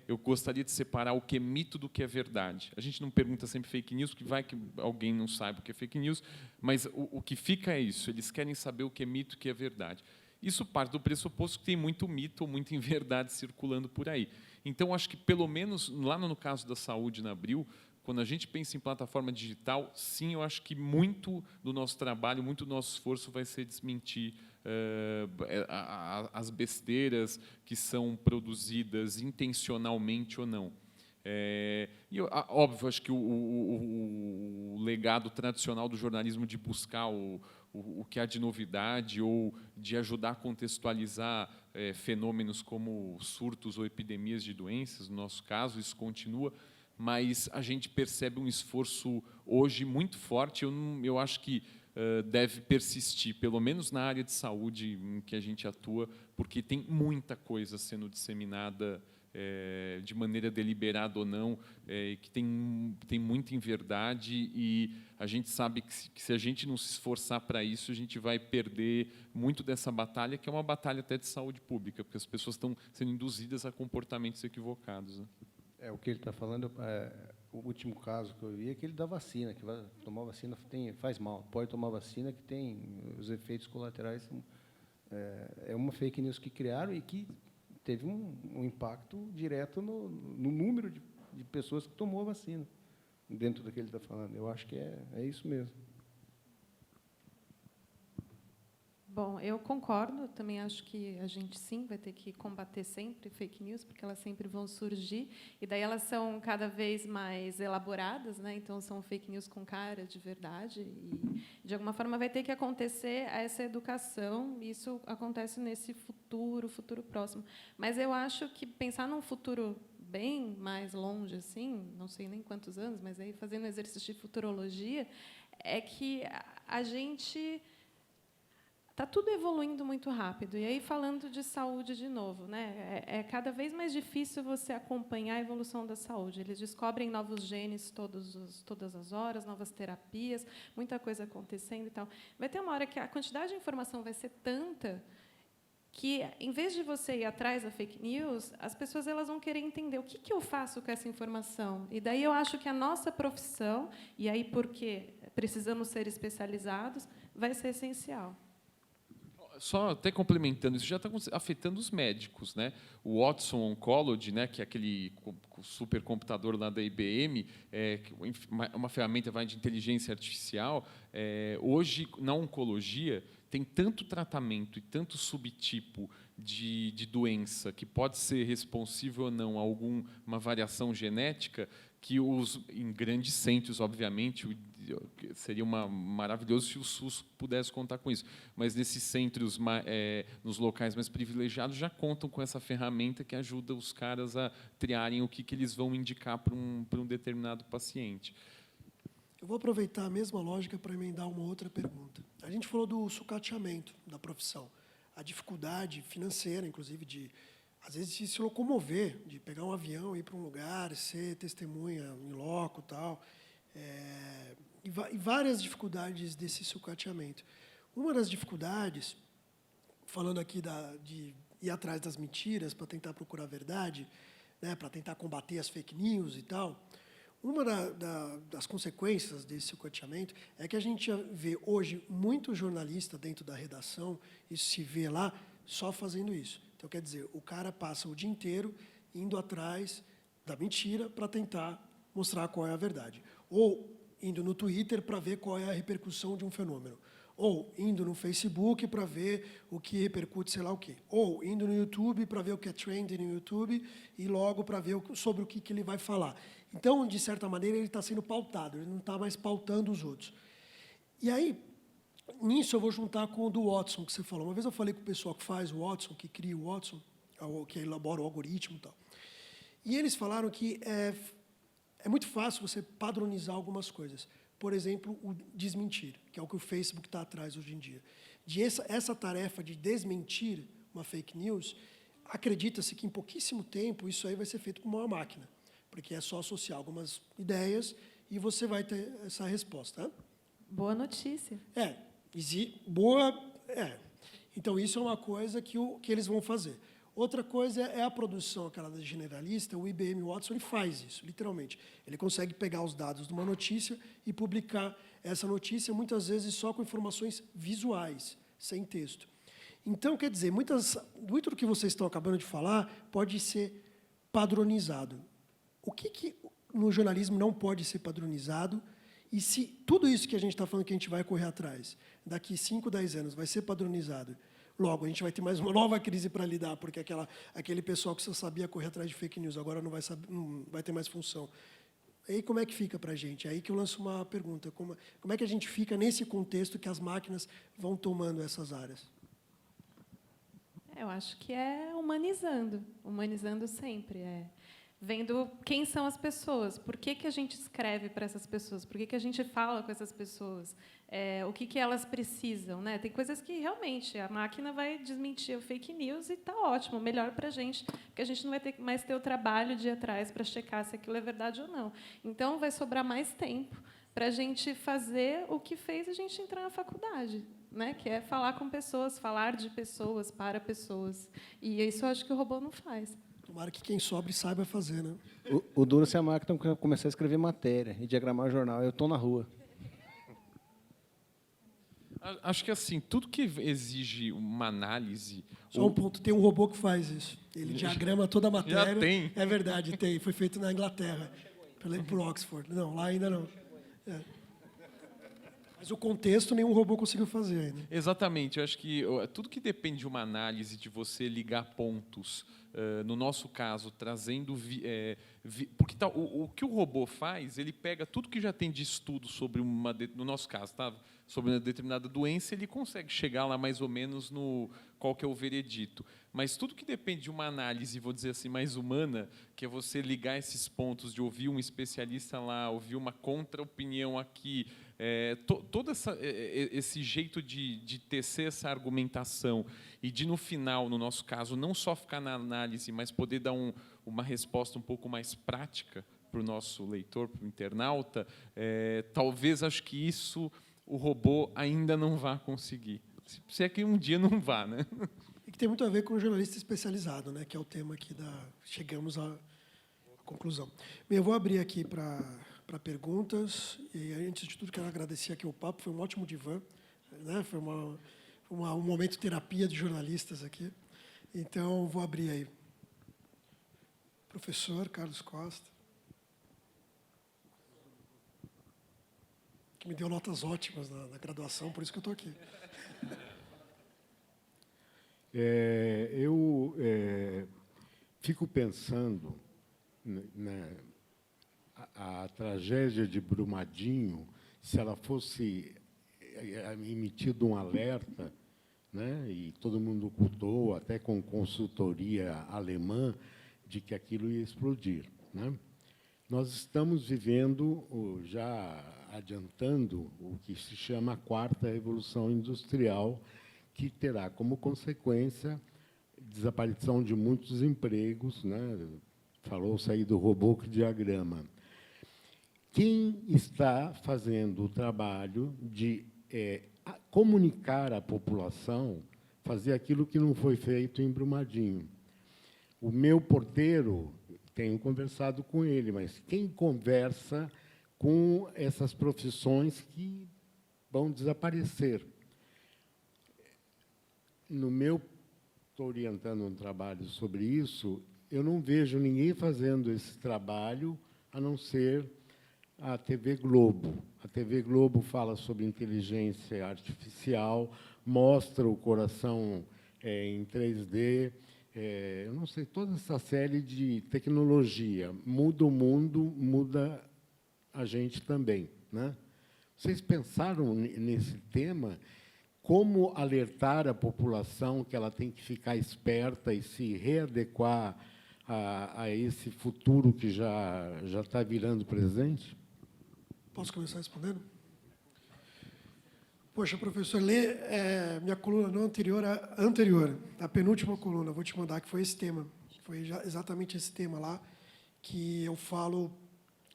eu gostaria de separar o que é mito do que é verdade. A gente não pergunta sempre fake news, porque vai que alguém não saiba o que é fake news, mas o que fica é isso, eles querem saber o que é mito e o que é verdade. Isso parte do pressuposto que tem muito mito ou muita inverdade circulando por aí. Então, acho que, pelo menos, lá no caso da saúde na Abril, quando a gente pensa em plataforma digital, sim, eu acho que muito do nosso trabalho, muito do nosso esforço vai ser desmentir as besteiras que são produzidas intencionalmente ou não. Óbvio, acho que o legado tradicional do jornalismo de buscar o que há de novidade ou de ajudar a contextualizar fenômenos como surtos ou epidemias de doenças, no nosso caso, isso continua, mas a gente percebe um esforço hoje muito forte. Eu acho que deve persistir, pelo menos na área de saúde em que a gente atua, porque tem muita coisa sendo disseminada de maneira deliberada ou não, que tem muita inverdade, e a gente sabe que se a gente não se esforçar para isso, a gente vai perder muito dessa batalha, que é uma batalha até de saúde pública, porque as pessoas estão sendo induzidas a comportamentos equivocados, né? O que ele está falando, o último caso que eu vi é que ele dá vacina, que vai tomar vacina faz mal, pode tomar vacina que tem os efeitos colaterais. É uma fake news que criaram e que teve um impacto direto no número de pessoas que tomou a vacina, dentro do que ele está falando. Eu acho que é isso mesmo. Bom, eu concordo, também acho que a gente, sim, vai ter que combater sempre fake news, porque elas sempre vão surgir, e daí elas são cada vez mais elaboradas, né? Então, são fake news com cara de verdade, e, de alguma forma, vai ter que acontecer essa educação, e isso acontece nesse futuro próximo. Mas eu acho que pensar num futuro bem mais longe, assim, não sei nem quantos anos, mas aí fazendo exercício de futurologia, é que a gente... Está tudo evoluindo muito rápido. E aí, falando de saúde de novo, né? É cada vez mais difícil você acompanhar a evolução da saúde. Eles descobrem novos genes todas as horas, novas terapias, muita coisa acontecendo e tal. Vai ter uma hora que a quantidade de informação vai ser tanta que, em vez de você ir atrás da fake news, as pessoas vão querer entender o que eu faço com essa informação. E daí eu acho que a nossa profissão, e aí porque precisamos ser especializados, vai ser essencial. Só até complementando, isso já está afetando os médicos, né? O Watson Oncology, né, que é aquele supercomputador lá da IBM, uma ferramenta de inteligência artificial, hoje, na oncologia, tem tanto tratamento e tanto subtipo de doença que pode ser responsível ou não a alguma variação genética, que em grandes centros, obviamente, seria maravilhoso se o SUS pudesse contar com isso. Mas nesses centros, nos locais mais privilegiados, já contam com essa ferramenta que ajuda os caras a triarem o que eles vão indicar para um determinado paciente. Eu vou aproveitar a mesma lógica para emendar uma outra pergunta. A gente falou do sucateamento da profissão, a dificuldade financeira, inclusive, de, às vezes, de se locomover, de pegar um avião, ir para um lugar, ser testemunha em loco e tal. E várias dificuldades desse sucateamento. Uma das dificuldades, falando aqui de ir atrás das mentiras para tentar procurar a verdade, né, para tentar combater as fake news e tal, uma das consequências desse sucateamento é que a gente vê hoje muito jornalista dentro da redação, isso se vê lá, só fazendo isso. Então, quer dizer, o cara passa o dia inteiro indo atrás da mentira para tentar mostrar qual é a verdade. Ou indo no Twitter para ver qual é a repercussão de um fenômeno. Ou indo no Facebook para ver o que repercute, sei lá o quê. Ou indo no YouTube para ver o que é trend no YouTube e logo para ver sobre o que ele vai falar. Então, de certa maneira, ele está sendo pautado, ele não está mais pautando os outros. E aí, nisso eu vou juntar com o do Watson, que você falou. Uma vez eu falei com o pessoal que faz o Watson, que cria o Watson, que elabora o algoritmo e tal. E eles falaram que é muito fácil você padronizar algumas coisas. Por exemplo, o desmentir, que é o que o Facebook está atrás hoje em dia. Essa tarefa de desmentir uma fake news, acredita-se que, em pouquíssimo tempo, isso aí vai ser feito com uma máquina, porque é só associar algumas ideias e você vai ter essa resposta. Boa notícia. Então, isso é uma coisa que eles vão fazer. Outra coisa é a produção, aquela da generalista. O IBM Watson ele faz isso, literalmente. Ele consegue pegar os dados de uma notícia e publicar essa notícia, muitas vezes só com informações visuais, sem texto. Então, quer dizer, muito do que vocês estão acabando de falar pode ser padronizado. O que no jornalismo não pode ser padronizado? E se tudo isso que a gente está falando que a gente vai correr atrás, daqui 5, 10 anos, vai ser padronizado, logo, a gente vai ter mais uma nova crise para lidar, porque aquele pessoal que só sabia correr atrás de fake news agora não vai ter mais função. Aí como é que fica para a gente? É aí que eu lanço uma pergunta. Como é que a gente fica nesse contexto que as máquinas vão tomando essas áreas? Eu acho que é humanizando sempre. vendo quem são as pessoas, por que a gente escreve para essas pessoas, por que a gente fala com essas pessoas, o que elas precisam, né? Tem coisas que realmente a máquina vai desmentir o fake news e está ótimo, melhor para a gente, porque a gente não vai ter mais ter o trabalho de ir atrás para checar se aquilo é verdade ou não. Então, vai sobrar mais tempo para a gente fazer o que fez a gente entrar na faculdade, né? Que é falar com pessoas, falar de pessoas, para pessoas. E isso eu acho que o robô não faz. Tomara que quem sobre saiba fazer, né? O duro é se a máquina começar a escrever matéria e diagramar jornal. Eu estou na rua. Acho que assim, tudo que exige uma análise. Só um ponto, tem um robô que faz isso. Ele diagrama toda a matéria. Já tem. É verdade, tem. Foi feito na Inglaterra, por Oxford. Não, lá ainda não. É. Mas o contexto nenhum robô conseguiu fazer ainda. Exatamente. Eu acho que tudo que depende de uma análise, de você ligar pontos, no nosso caso, trazendo... porque o que o robô faz, ele pega tudo que já tem de estudo sobre no nosso caso, tá? Sobre uma determinada doença, ele consegue chegar lá mais ou menos no qual que é o veredito. Mas tudo que depende de uma análise, vou dizer assim, mais humana, que é você ligar esses pontos, de ouvir um especialista lá, ouvir uma contra-opinião aqui, todo esse jeito de tecer essa argumentação e de, no final, no nosso caso, não só ficar na análise, mas poder dar uma resposta um pouco mais prática para o nosso leitor, para o internauta, talvez, acho que isso o robô ainda não vá conseguir. Se é que um dia não vá, né? E que tem muito a ver com o jornalista especializado, né? Que é o tema aqui chegamos à conclusão. Bem, eu vou abrir aqui para perguntas. E, antes de tudo, quero agradecer aqui o papo. Foi um ótimo divã, né? Foi um momento de terapia de jornalistas aqui. Então, vou abrir aí. Professor Carlos Costa, que me deu notas ótimas na graduação, por isso que eu estou aqui. Eu fico pensando a tragédia de Brumadinho, se ela fosse emitido um alerta, né, e todo mundo ocultou, até com consultoria alemã, de que aquilo ia explodir, né? Nós estamos vivendo, já adiantando, o que se chama a quarta revolução industrial, que terá como consequência desaparição de muitos empregos, né? Falou-se aí do robô que diagrama. Quem está fazendo o trabalho de comunicar à população, fazer aquilo que não foi feito em Brumadinho? O meu porteiro, tenho conversado com ele, mas quem conversa com essas profissões que vão desaparecer? Estou orientando um trabalho sobre isso, eu não vejo ninguém fazendo esse trabalho, a não ser a TV Globo. A TV Globo fala sobre inteligência artificial, mostra o coração em 3D, eu não sei, toda essa série de tecnologia. Muda o mundo, muda a gente também, né? Vocês pensaram nesse tema? Como alertar a população que ela tem que ficar esperta e se readequar a esse futuro que já está virando presente? Posso começar respondendo? Poxa, professor, lê minha coluna não anterior, a penúltima coluna, vou te mandar, que foi esse tema. Foi exatamente esse tema lá, que eu falo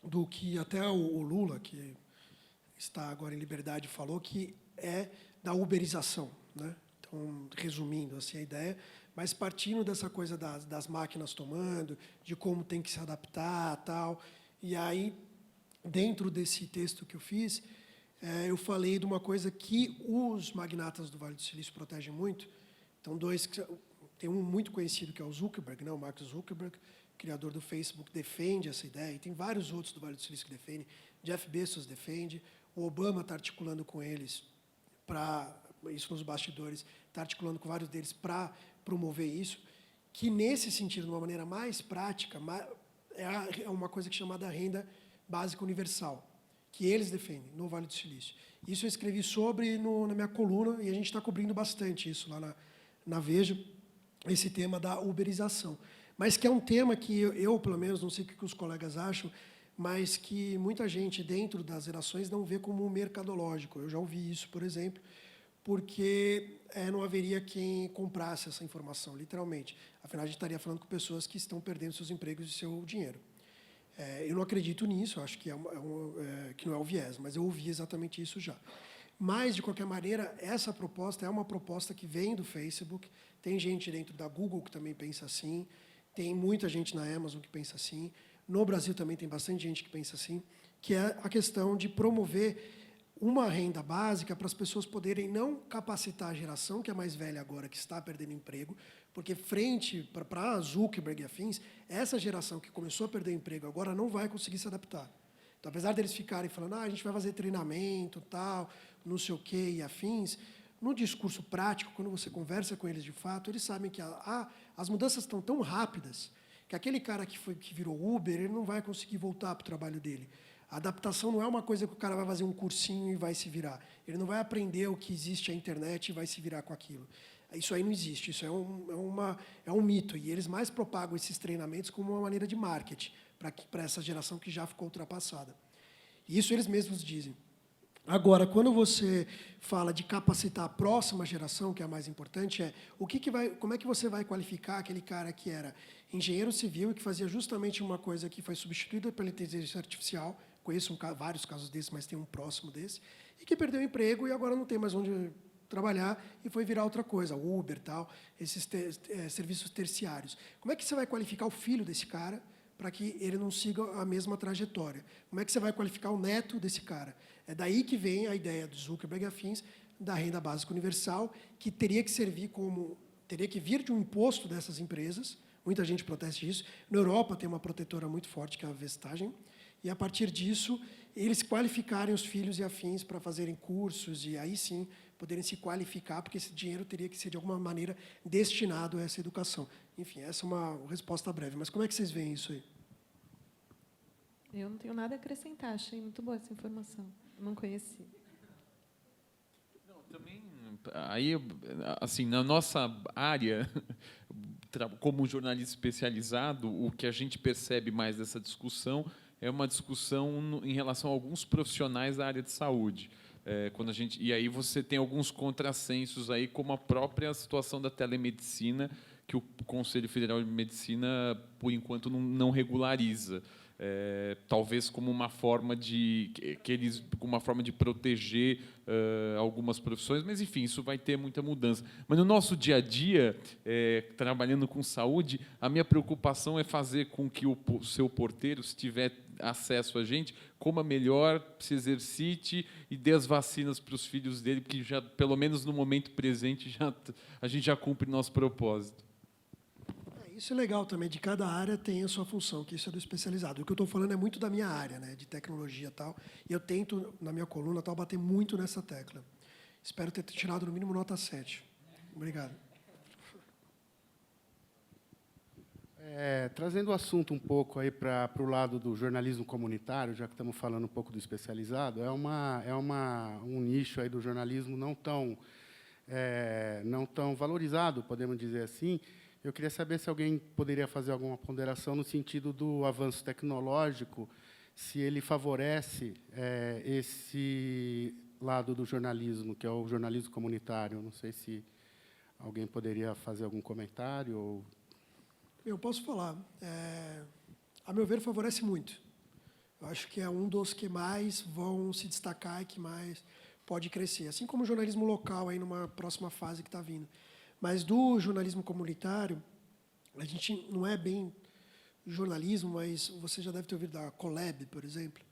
do que até o Lula, que está agora em liberdade, falou, que é da uberização, né? Então, resumindo assim a ideia, mas partindo dessa coisa das máquinas tomando, de como tem que se adaptar, tal. E aí, dentro desse texto que eu fiz, eu falei de uma coisa que os magnatas do Vale do Silício protegem muito. Então, tem um muito conhecido, que é o Zuckerberg, né? O Mark Zuckerberg, criador do Facebook, defende essa ideia, e tem vários outros do Vale do Silício que defendem. Jeff Bezos defende, o Obama está articulando com eles, isso nos bastidores, está articulando com vários deles para promover isso, que, nesse sentido, de uma maneira mais prática, é uma coisa que é chamada renda básica universal, que eles defendem no Vale do Silício. Isso eu escrevi sobre na minha coluna, e a gente está cobrindo bastante isso lá na Veja, esse tema da uberização. mas que é um tema que eu, pelo menos, não sei o que os colegas acham, mas que muita gente dentro das gerações não vê como mercadológico. Eu já ouvi isso, por exemplo, porque não haveria quem comprasse essa informação, literalmente. Afinal, a gente estaria falando com pessoas que estão perdendo seus empregos e seu dinheiro. Eu não acredito nisso, acho que, que não é o viés, mas eu ouvi exatamente isso já. Mas, de qualquer maneira, essa proposta é uma proposta que vem do Facebook, tem gente dentro da Google que também pensa assim, tem muita gente na Amazon que pensa assim, no Brasil também tem bastante gente que pensa assim, que é a questão de promover uma renda básica para as pessoas poderem não capacitar a geração, que é mais velha agora, que está perdendo emprego, porque, frente para a Zuckerberg e afins, essa geração que começou a perder emprego agora não vai conseguir se adaptar. Então, apesar deles ficarem falando, a gente vai fazer treinamento, tal, não sei o quê, e afins, no discurso prático, quando você conversa com eles de fato, eles sabem que as mudanças estão tão rápidas que aquele cara que virou Uber, ele não vai conseguir voltar para o trabalho dele. A adaptação não é uma coisa que o cara vai fazer um cursinho e vai se virar. Ele não vai aprender o que existe a internet e vai se virar com aquilo. Isso aí não existe, isso é um mito. E eles mais propagam esses treinamentos como uma maneira de marketing para essa geração que já ficou ultrapassada. E isso eles mesmos dizem. Agora, quando você fala de capacitar a próxima geração, que é a mais importante, como é que você vai qualificar aquele cara que era engenheiro civil e que fazia justamente uma coisa que foi substituída pela inteligência artificial, conheço vários casos desses, mas tem um próximo desse, e que perdeu o emprego e agora não tem mais onde trabalhar e foi virar outra coisa, Uber, tal, esses serviços terciários. Como é que você vai qualificar o filho desse cara para que ele não siga a mesma trajetória? Como é que você vai qualificar o neto desse cara? É daí que vem a ideia do Zuckerberg e afins da renda básica universal, que teria que vir de um imposto dessas empresas. Muita gente protesta isso. Na Europa tem uma protetora muito forte, que é a Vestagen, e, a partir disso, eles qualificarem os filhos e afins para fazerem cursos e, aí sim, poderem se qualificar, porque esse dinheiro teria que ser, de alguma maneira, destinado a essa educação. Enfim, essa é uma resposta breve. Mas como é que vocês veem isso aí? Eu não tenho nada a acrescentar, achei muito boa essa informação. Não conheci. Não, também, aí, assim, na nossa área, como jornalista especializado, o que a gente percebe mais dessa discussão é uma discussão em relação a alguns profissionais da área de saúde. E aí você tem alguns contrassensos aí, como a própria situação da telemedicina, que o Conselho Federal de Medicina, por enquanto, não regulariza. Talvez como uma forma de proteger algumas profissões, mas, enfim, isso vai ter muita mudança. Mas, no nosso dia a dia, trabalhando com saúde, a minha preocupação é fazer com que o seu porteiro, se tiver acesso a gente, coma melhor, se exercite e dê as vacinas para os filhos dele, porque, já, pelo menos no momento presente, a gente já cumpre nosso propósito. Isso é legal também, de cada área tem a sua função, que isso é do especializado. O que eu estou falando é muito da minha área, né, de tecnologia e tal, e eu tento, na minha coluna, tal, bater muito nessa tecla. Espero ter tirado, no mínimo, nota 7. Obrigado. Trazendo o assunto um pouco aí para o lado do jornalismo comunitário, já que estamos falando um pouco do especializado, um nicho aí do jornalismo não tão valorizado, podemos dizer assim. Eu queria saber se alguém poderia fazer alguma ponderação no sentido do avanço tecnológico, se ele favorece esse lado do jornalismo, que é o jornalismo comunitário. Não sei se alguém poderia fazer algum comentário. Ou... Eu posso falar. A meu ver, favorece muito. Eu acho que é um dos que mais vão se destacar e que mais pode crescer. Assim como o jornalismo local, aí numa próxima fase que está vindo. Mas, do jornalismo comunitário, a gente não é bem jornalismo, mas você já deve ter ouvido da Colab, por exemplo.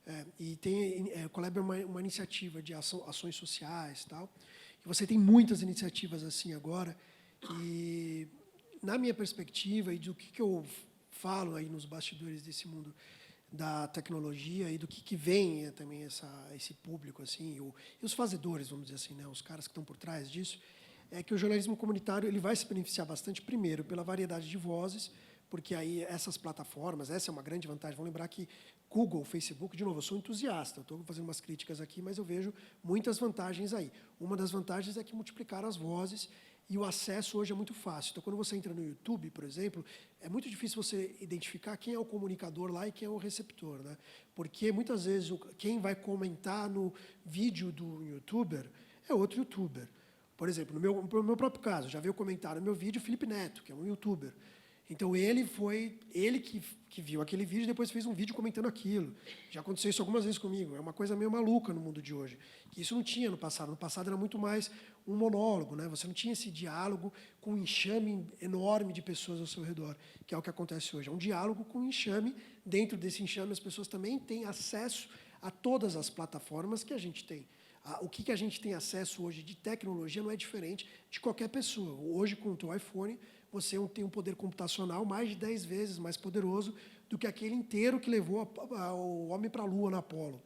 A Colab é uma iniciativa de ações sociais, tal. E você tem muitas iniciativas assim agora. E, na minha perspectiva, e do que eu falo aí nos bastidores desse mundo da tecnologia e do que vem também esse público, assim, e os fazedores, vamos dizer assim, né, os caras que estão por trás disso, é que o jornalismo comunitário ele vai se beneficiar bastante, primeiro, pela variedade de vozes, porque aí essas plataformas, essa é uma grande vantagem. Vamos lembrar que Google, Facebook, de novo, eu sou entusiasta, estou fazendo umas críticas aqui, mas eu vejo muitas vantagens aí. Uma das vantagens é que multiplicaram as vozes e o acesso hoje é muito fácil. Então, quando você entra no YouTube, por exemplo, é muito difícil você identificar quem é o comunicador lá e quem é o receptor, né? Porque, muitas vezes, quem vai comentar no vídeo do youtuber é outro youtuber. Por exemplo, no meu próprio caso, já veio comentar no meu vídeo o Felipe Neto, que é um youtuber. Então, ele que viu aquele vídeo e depois fez um vídeo comentando aquilo. Já aconteceu isso algumas vezes comigo. É uma coisa meio maluca no mundo de hoje. Que isso não tinha no passado. No passado era muito mais um monólogo, né? Você não tinha esse diálogo com um enxame enorme de pessoas ao seu redor, que é o que acontece hoje. É um diálogo com um enxame. Dentro desse enxame, as pessoas também têm acesso a todas as plataformas que a gente tem. O que a gente tem acesso hoje de tecnologia não é diferente de qualquer pessoa. Hoje, com o teu iPhone, você tem um poder computacional mais de 10 vezes mais poderoso do que aquele inteiro que levou o homem para a Lua, na Apolo.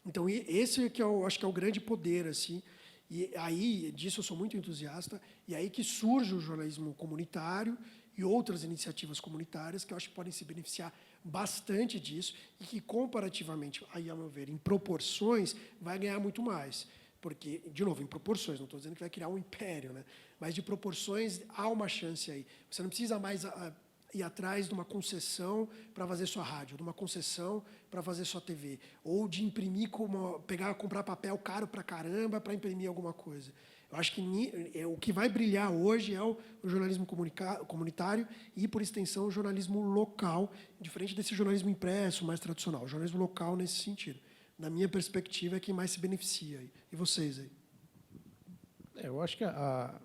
Então, esse que eu acho que é o grande poder, assim. E aí, disso eu sou muito entusiasta, e aí que surge o jornalismo comunitário e outras iniciativas comunitárias que eu acho que podem se beneficiar bastante disso e que, comparativamente, aí, a meu ver, em proporções, vai ganhar muito mais. Porque, de novo, em proporções, não estou dizendo que vai criar um império, né? Mas de proporções há uma chance aí. Você não precisa mais ir atrás de uma concessão para fazer sua rádio, de uma concessão para fazer sua TV, ou de imprimir, comprar papel caro para caramba para imprimir alguma coisa. Eu acho que o que vai brilhar hoje é o jornalismo comunitário e, por extensão, o jornalismo local, diferente desse jornalismo impresso mais tradicional. O jornalismo local nesse sentido. Na minha perspectiva, é quem mais se beneficia. E vocês aí? Eu acho que a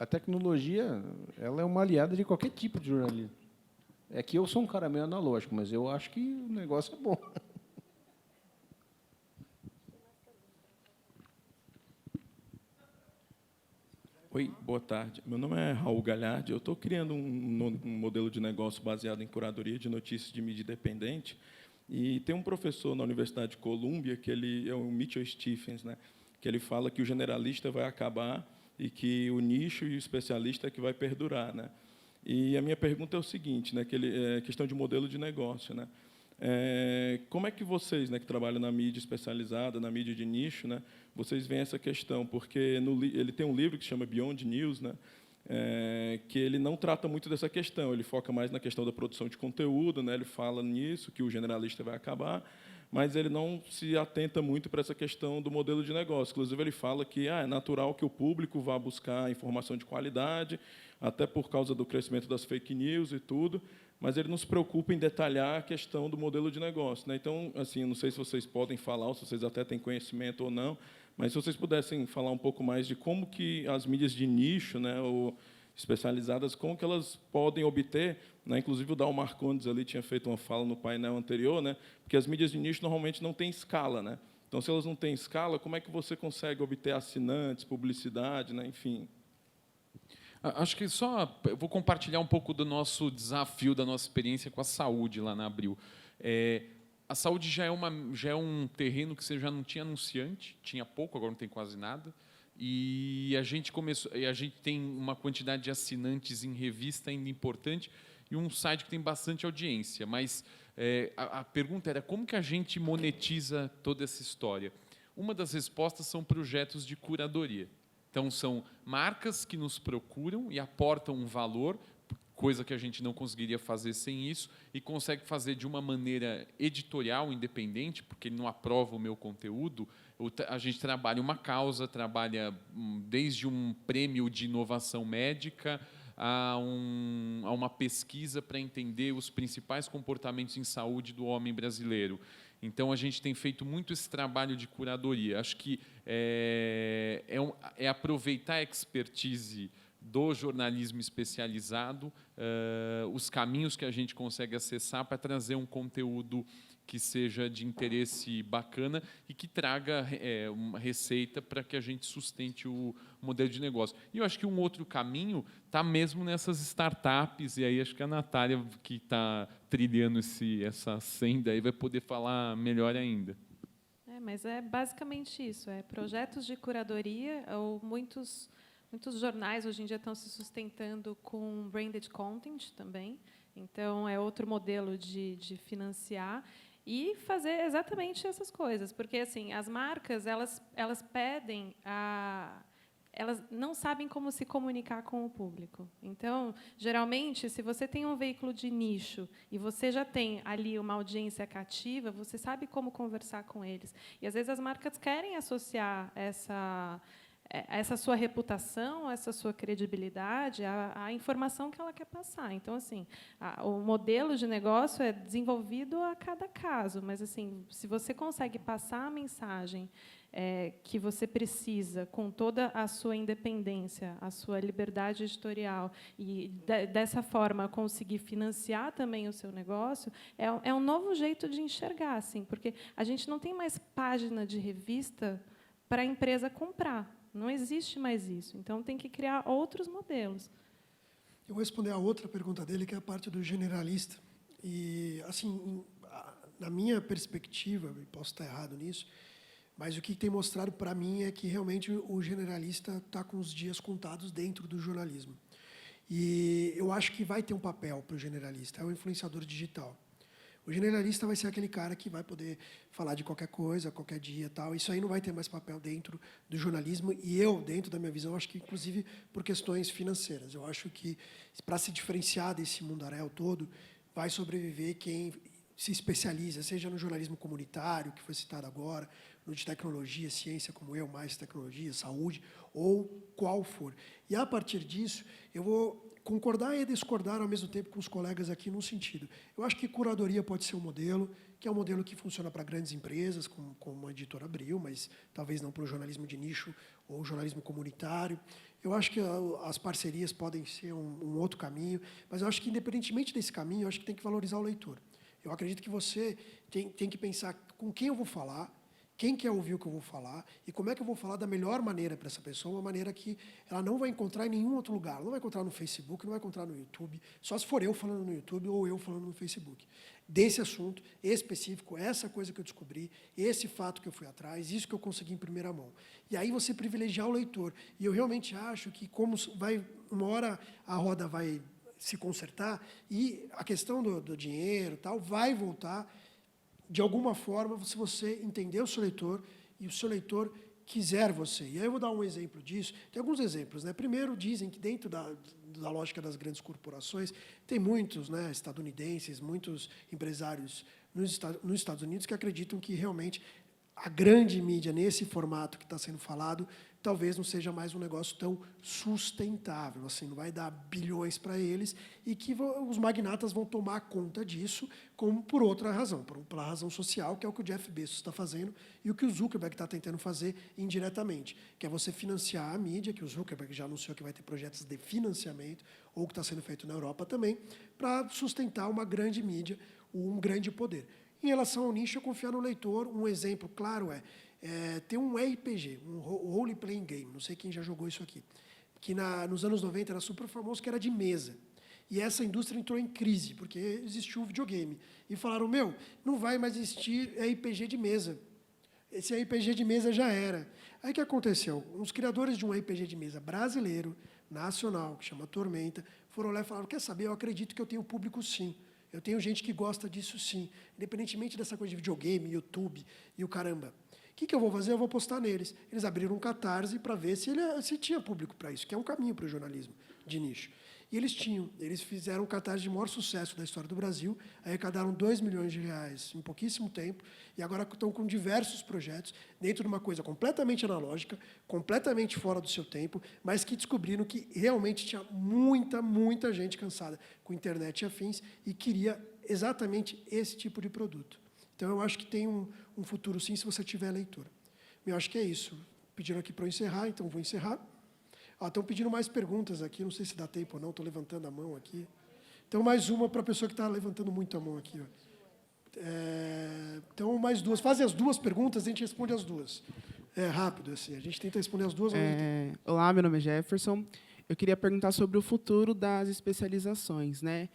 tecnologia ela é uma aliada de qualquer tipo de jornalismo. É que eu sou um cara meio analógico, mas eu acho que o negócio é bom. Oi, boa tarde. Meu nome é Raul Galhardi. Eu estou criando um modelo de negócio baseado em curadoria de notícias de mídia independente. E tem um professor na Universidade de Colômbia, que ele é o Mitchell Stephens, né, que ele fala que o generalista vai acabar e que o nicho e o especialista é que vai perdurar, né? E a minha pergunta é o seguinte, né, que é questão de modelo de negócio, né? Como é que vocês, né, que trabalham na mídia especializada, na mídia de nicho, né, vocês veem essa questão? Porque ele tem um livro que se chama Beyond News, né, que ele não trata muito dessa questão, ele foca mais na questão da produção de conteúdo, né, ele fala nisso, que o generalista vai acabar, mas ele não se atenta muito para essa questão do modelo de negócio. Inclusive, ele fala que é natural que o público vá buscar informação de qualidade, até por causa do crescimento das fake news e tudo, mas ele não se preocupa em detalhar a questão do modelo de negócio, né? Então, assim, não sei se vocês podem falar, ou se vocês até têm conhecimento ou não, mas se vocês pudessem falar um pouco mais de como que as mídias de nicho, né, ou especializadas, como que elas podem obter, né, inclusive o Dal Marcondes ali tinha feito uma fala no painel anterior, né, porque as mídias de nicho normalmente não têm escala, né? Então, se elas não têm escala, como é que você consegue obter assinantes, publicidade, né, enfim? Acho que eu vou compartilhar um pouco do nosso desafio, da nossa experiência com a saúde lá na Abril. A saúde já é um terreno que você já não tinha anunciante, tinha pouco, agora não tem quase nada. E a gente tem uma quantidade de assinantes em revista ainda importante e um site que tem bastante audiência. Mas a pergunta era como que a gente monetiza toda essa história? Uma das respostas são projetos de curadoria. Então, são marcas que nos procuram e aportam um valor, coisa que a gente não conseguiria fazer sem isso, e consegue fazer de uma maneira editorial, independente, porque ele não aprova o meu conteúdo. A gente trabalha uma causa, trabalha desde um prêmio de inovação médica a uma pesquisa para entender os principais comportamentos em saúde do homem brasileiro. Então, a gente tem feito muito esse trabalho de curadoria. Acho que é aproveitar a expertise do jornalismo especializado, os caminhos que a gente consegue acessar para trazer um conteúdo que seja de interesse bacana e que traga uma receita para que a gente sustente o modelo de negócio. E eu acho que um outro caminho está mesmo nessas startups, e aí acho que a Natália, que está trilhando essa senda, aí vai poder falar melhor ainda. Mas é basicamente isso, projetos de curadoria, ou muitos jornais hoje em dia estão se sustentando com branded content também, então é outro modelo de financiar e fazer exatamente essas coisas, porque assim as marcas elas pedem elas não sabem como se comunicar com o público. Então, geralmente, se você tem um veículo de nicho e você já tem ali uma audiência cativa, você sabe como conversar com eles. E, às vezes, as marcas querem associar essa sua reputação, essa sua credibilidade, à informação que ela quer passar. Então, assim, o modelo de negócio é desenvolvido a cada caso, mas, assim, se você consegue passar a mensagem que você precisa, com toda a sua independência, a sua liberdade editorial, e, dessa forma, conseguir financiar também o seu negócio, é um novo jeito de enxergar, assim, porque a gente não tem mais página de revista para a empresa comprar. Não existe mais isso. Então, tem que criar outros modelos. Eu vou responder a outra pergunta dele, que é a parte do generalista. E, assim, na minha perspectiva, eu posso estar errado nisso, mas o que tem mostrado para mim é que, realmente, o generalista está com os dias contados dentro do jornalismo. E eu acho que vai ter um papel para o generalista, é o influenciador digital. O generalista vai ser aquele cara que vai poder falar de qualquer coisa, qualquer dia, tal. Isso aí não vai ter mais papel dentro do jornalismo. E eu, dentro da minha visão, acho que, inclusive, por questões financeiras. Eu acho que, para se diferenciar desse mundaréu todo, vai sobreviver quem se especializa, seja no jornalismo comunitário, que foi citado agora, no de tecnologia, ciência, como eu, mais tecnologia, saúde, ou qual for. E, a partir disso, eu vou concordar e discordar ao mesmo tempo com os colegas aqui num sentido. Eu acho que curadoria pode ser um modelo, que é um modelo que funciona para grandes empresas, como a editora Abril, mas talvez não para o jornalismo de nicho ou jornalismo comunitário. Eu acho que as parcerias podem ser um outro caminho, mas eu acho que, independentemente desse caminho, eu acho que tem que valorizar o leitor. Eu acredito que você tem que pensar com quem eu vou falar, quem quer ouvir o que eu vou falar e como é que eu vou falar da melhor maneira para essa pessoa, uma maneira que ela não vai encontrar em nenhum outro lugar. Ela não vai encontrar no Facebook, não vai encontrar no YouTube, só se for eu falando no YouTube ou eu falando no Facebook. Desse assunto específico, essa coisa que eu descobri, esse fato que eu fui atrás, isso que eu consegui em primeira mão. E aí você privilegiar o leitor. E eu realmente acho que, como uma hora a roda vai se consertar e a questão do dinheiro tal vai voltar de alguma forma, se você entender o seu leitor e o seu leitor quiser você. E aí eu vou dar um exemplo disso. Tem alguns exemplos, né? Primeiro, dizem que dentro da lógica das grandes corporações, tem muitos, né, estadunidenses, muitos empresários nos Estados Unidos que acreditam que realmente a grande mídia, nesse formato que está sendo falado, talvez não seja mais um negócio tão sustentável, assim, não vai dar bilhões para eles, e que os magnatas vão tomar conta disso, como por outra razão, pela razão social, que é o que o Jeff Bezos está fazendo, e o que o Zuckerberg está tentando fazer indiretamente, que é você financiar a mídia, que o Zuckerberg já anunciou que vai ter projetos de financiamento, ou que está sendo feito na Europa também, para sustentar uma grande mídia, um grande poder. Em relação ao nicho, eu confiar no leitor. Um exemplo claro tem um RPG, um Role Playing Game, não sei quem já jogou isso aqui, que nos anos 90 era super famoso, que era de mesa. E essa indústria entrou em crise, porque existiu o videogame. E falaram, não vai mais existir RPG de mesa. Esse RPG de mesa já era. Aí o que aconteceu? Os criadores de um RPG de mesa brasileiro, nacional, que chama Tormenta, foram lá e falaram, quer saber, eu acredito que eu tenho público sim. Eu tenho gente que gosta disso, sim, independentemente dessa coisa de videogame, YouTube e o caramba. O que eu vou fazer? Eu vou postar neles. Eles abriram um Catarse para ver se tinha público para isso, que é um caminho para o jornalismo de nicho. E eles tinham. Eles fizeram um Catarse de maior sucesso da história do Brasil, arrecadaram R$2 milhões em pouquíssimo tempo, e agora estão com diversos projetos, dentro de uma coisa completamente analógica, completamente fora do seu tempo, mas que descobriram que realmente tinha muita gente cansada com internet e afins e queria exatamente esse tipo de produto. Então, eu acho que tem um futuro, sim, se você tiver leitura. Eu acho que é isso. Pediram aqui para eu encerrar, então vou encerrar. Estão pedindo mais perguntas aqui, não sei se dá tempo ou não, estou levantando a mão aqui. Então, mais uma para a pessoa que está levantando muito a mão aqui. Então, mais duas. Fazem as duas perguntas, a gente responde as duas. É rápido, assim, a gente tenta responder as duas. Olá, meu nome é Jefferson. Eu queria perguntar sobre o futuro das especializações, né?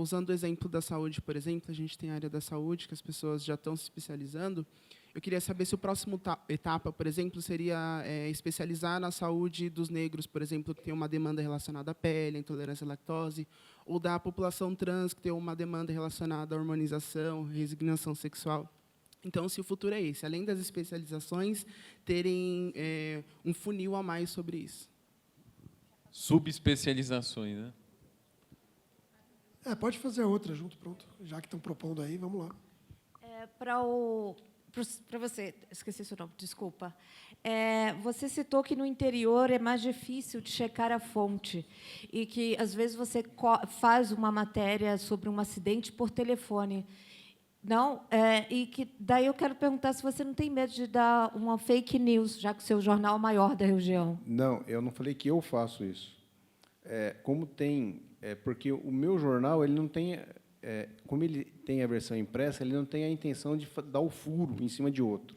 Usando o exemplo da saúde, por exemplo, a gente tem a área da saúde, que as pessoas já estão se especializando. Eu queria saber se o próximo etapa, por exemplo, seria especializar na saúde dos negros, por exemplo, que tem uma demanda relacionada à pele, à intolerância à lactose, ou da população trans, que tem uma demanda relacionada à hormonização, resignação sexual. Então, se o futuro é esse, além das especializações, terem um funil a mais sobre isso. Subespecializações, né? Pode fazer a outra junto, pronto. Já que estão propondo aí, vamos lá. Para você, esqueci seu nome, desculpa. Você citou que no interior é mais difícil de checar a fonte e que, às vezes, você faz uma matéria sobre um acidente por telefone. Não, e que daí eu quero perguntar se você não tem medo de dar uma fake news, já que o seu jornal é o maior da região. Não, eu não falei que eu faço isso. Porque o meu jornal, ele não tem, como ele tem a versão impressa, ele não tem a intenção de dar o furo em cima de outro.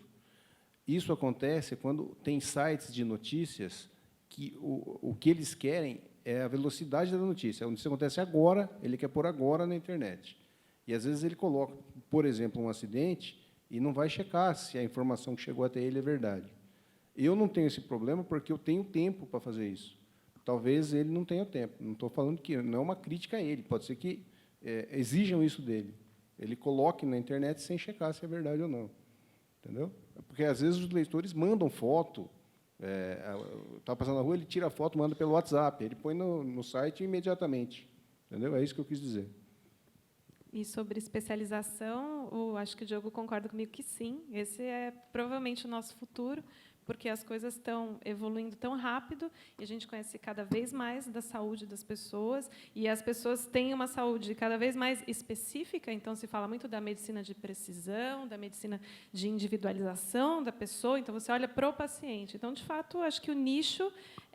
Isso acontece quando tem sites de notícias que o que eles querem é a velocidade da notícia. Isso acontece agora, ele quer pôr agora na internet. E, às vezes, ele coloca, por exemplo, um acidente e não vai checar se a informação que chegou até ele é verdade. Eu não tenho esse problema porque eu tenho tempo para fazer isso. Talvez ele não tenha tempo. Não estou falando que não é uma crítica a ele. Pode ser que exijam isso dele. Ele coloque na internet sem checar se é verdade ou não. Entendeu? Porque, às vezes, os leitores mandam foto. Está passando na rua, ele tira a foto, manda pelo WhatsApp. Ele põe no site imediatamente. Entendeu? É isso que eu quis dizer. E sobre especialização, acho que o Diogo concorda comigo que sim, esse é provavelmente o nosso futuro, porque as coisas estão evoluindo tão rápido e a gente conhece cada vez mais da saúde das pessoas e as pessoas têm uma saúde cada vez mais específica, então se fala muito da medicina de precisão, da medicina de individualização da pessoa, então você olha para o paciente. Então, de fato, acho que o nicho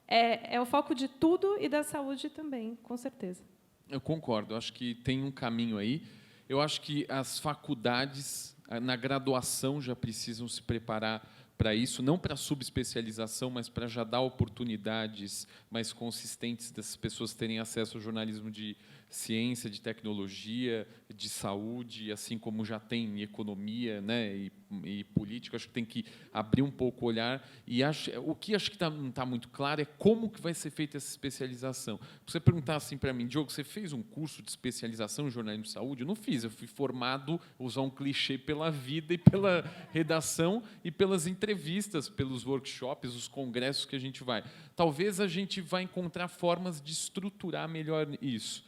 é o foco de tudo e da saúde também, com certeza. Eu concordo, acho que tem um caminho aí. Eu acho que as faculdades, na graduação, já precisam se preparar para isso, não para subespecialização, mas para já dar oportunidades mais consistentes dessas pessoas terem acesso ao jornalismo de ciência, de tecnologia, de saúde, assim como já tem em economia, né, e política. Acho que tem que abrir um pouco o olhar. E o que acho que não está muito claro é como que vai ser feita essa especialização. Se você perguntar assim para mim, Diogo, você fez um curso de especialização em jornalismo de saúde? Eu não fiz, eu fui formado, usar um clichê, pela vida e pela redação e pelas entrevistas, pelos workshops, os congressos que a gente vai. Talvez a gente vá encontrar formas de estruturar melhor isso.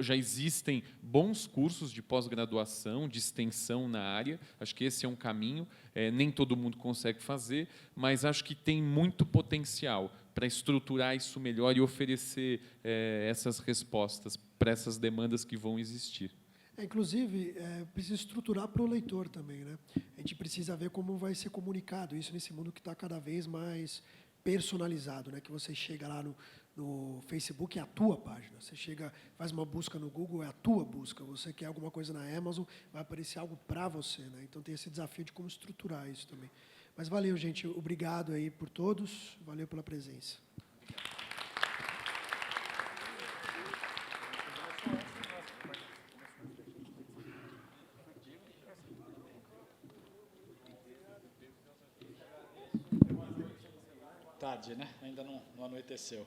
Já existem bons cursos de pós-graduação, de extensão na área, acho que esse é um caminho, nem todo mundo consegue fazer, mas acho que tem muito potencial para estruturar isso melhor e oferecer essas respostas para essas demandas que vão existir. Inclusive, precisa estruturar para o leitor também, né? A gente precisa ver como vai ser comunicado isso nesse mundo que está cada vez mais personalizado, né? Que você chega lá no Facebook, é a tua página. Você chega, faz uma busca no Google, é a tua busca. Você quer alguma coisa na Amazon, vai aparecer algo para você, né? Então tem esse desafio de como estruturar isso também. Mas valeu, gente. Obrigado aí por todos. Valeu pela presença. Tarde, né? Ainda não anoiteceu.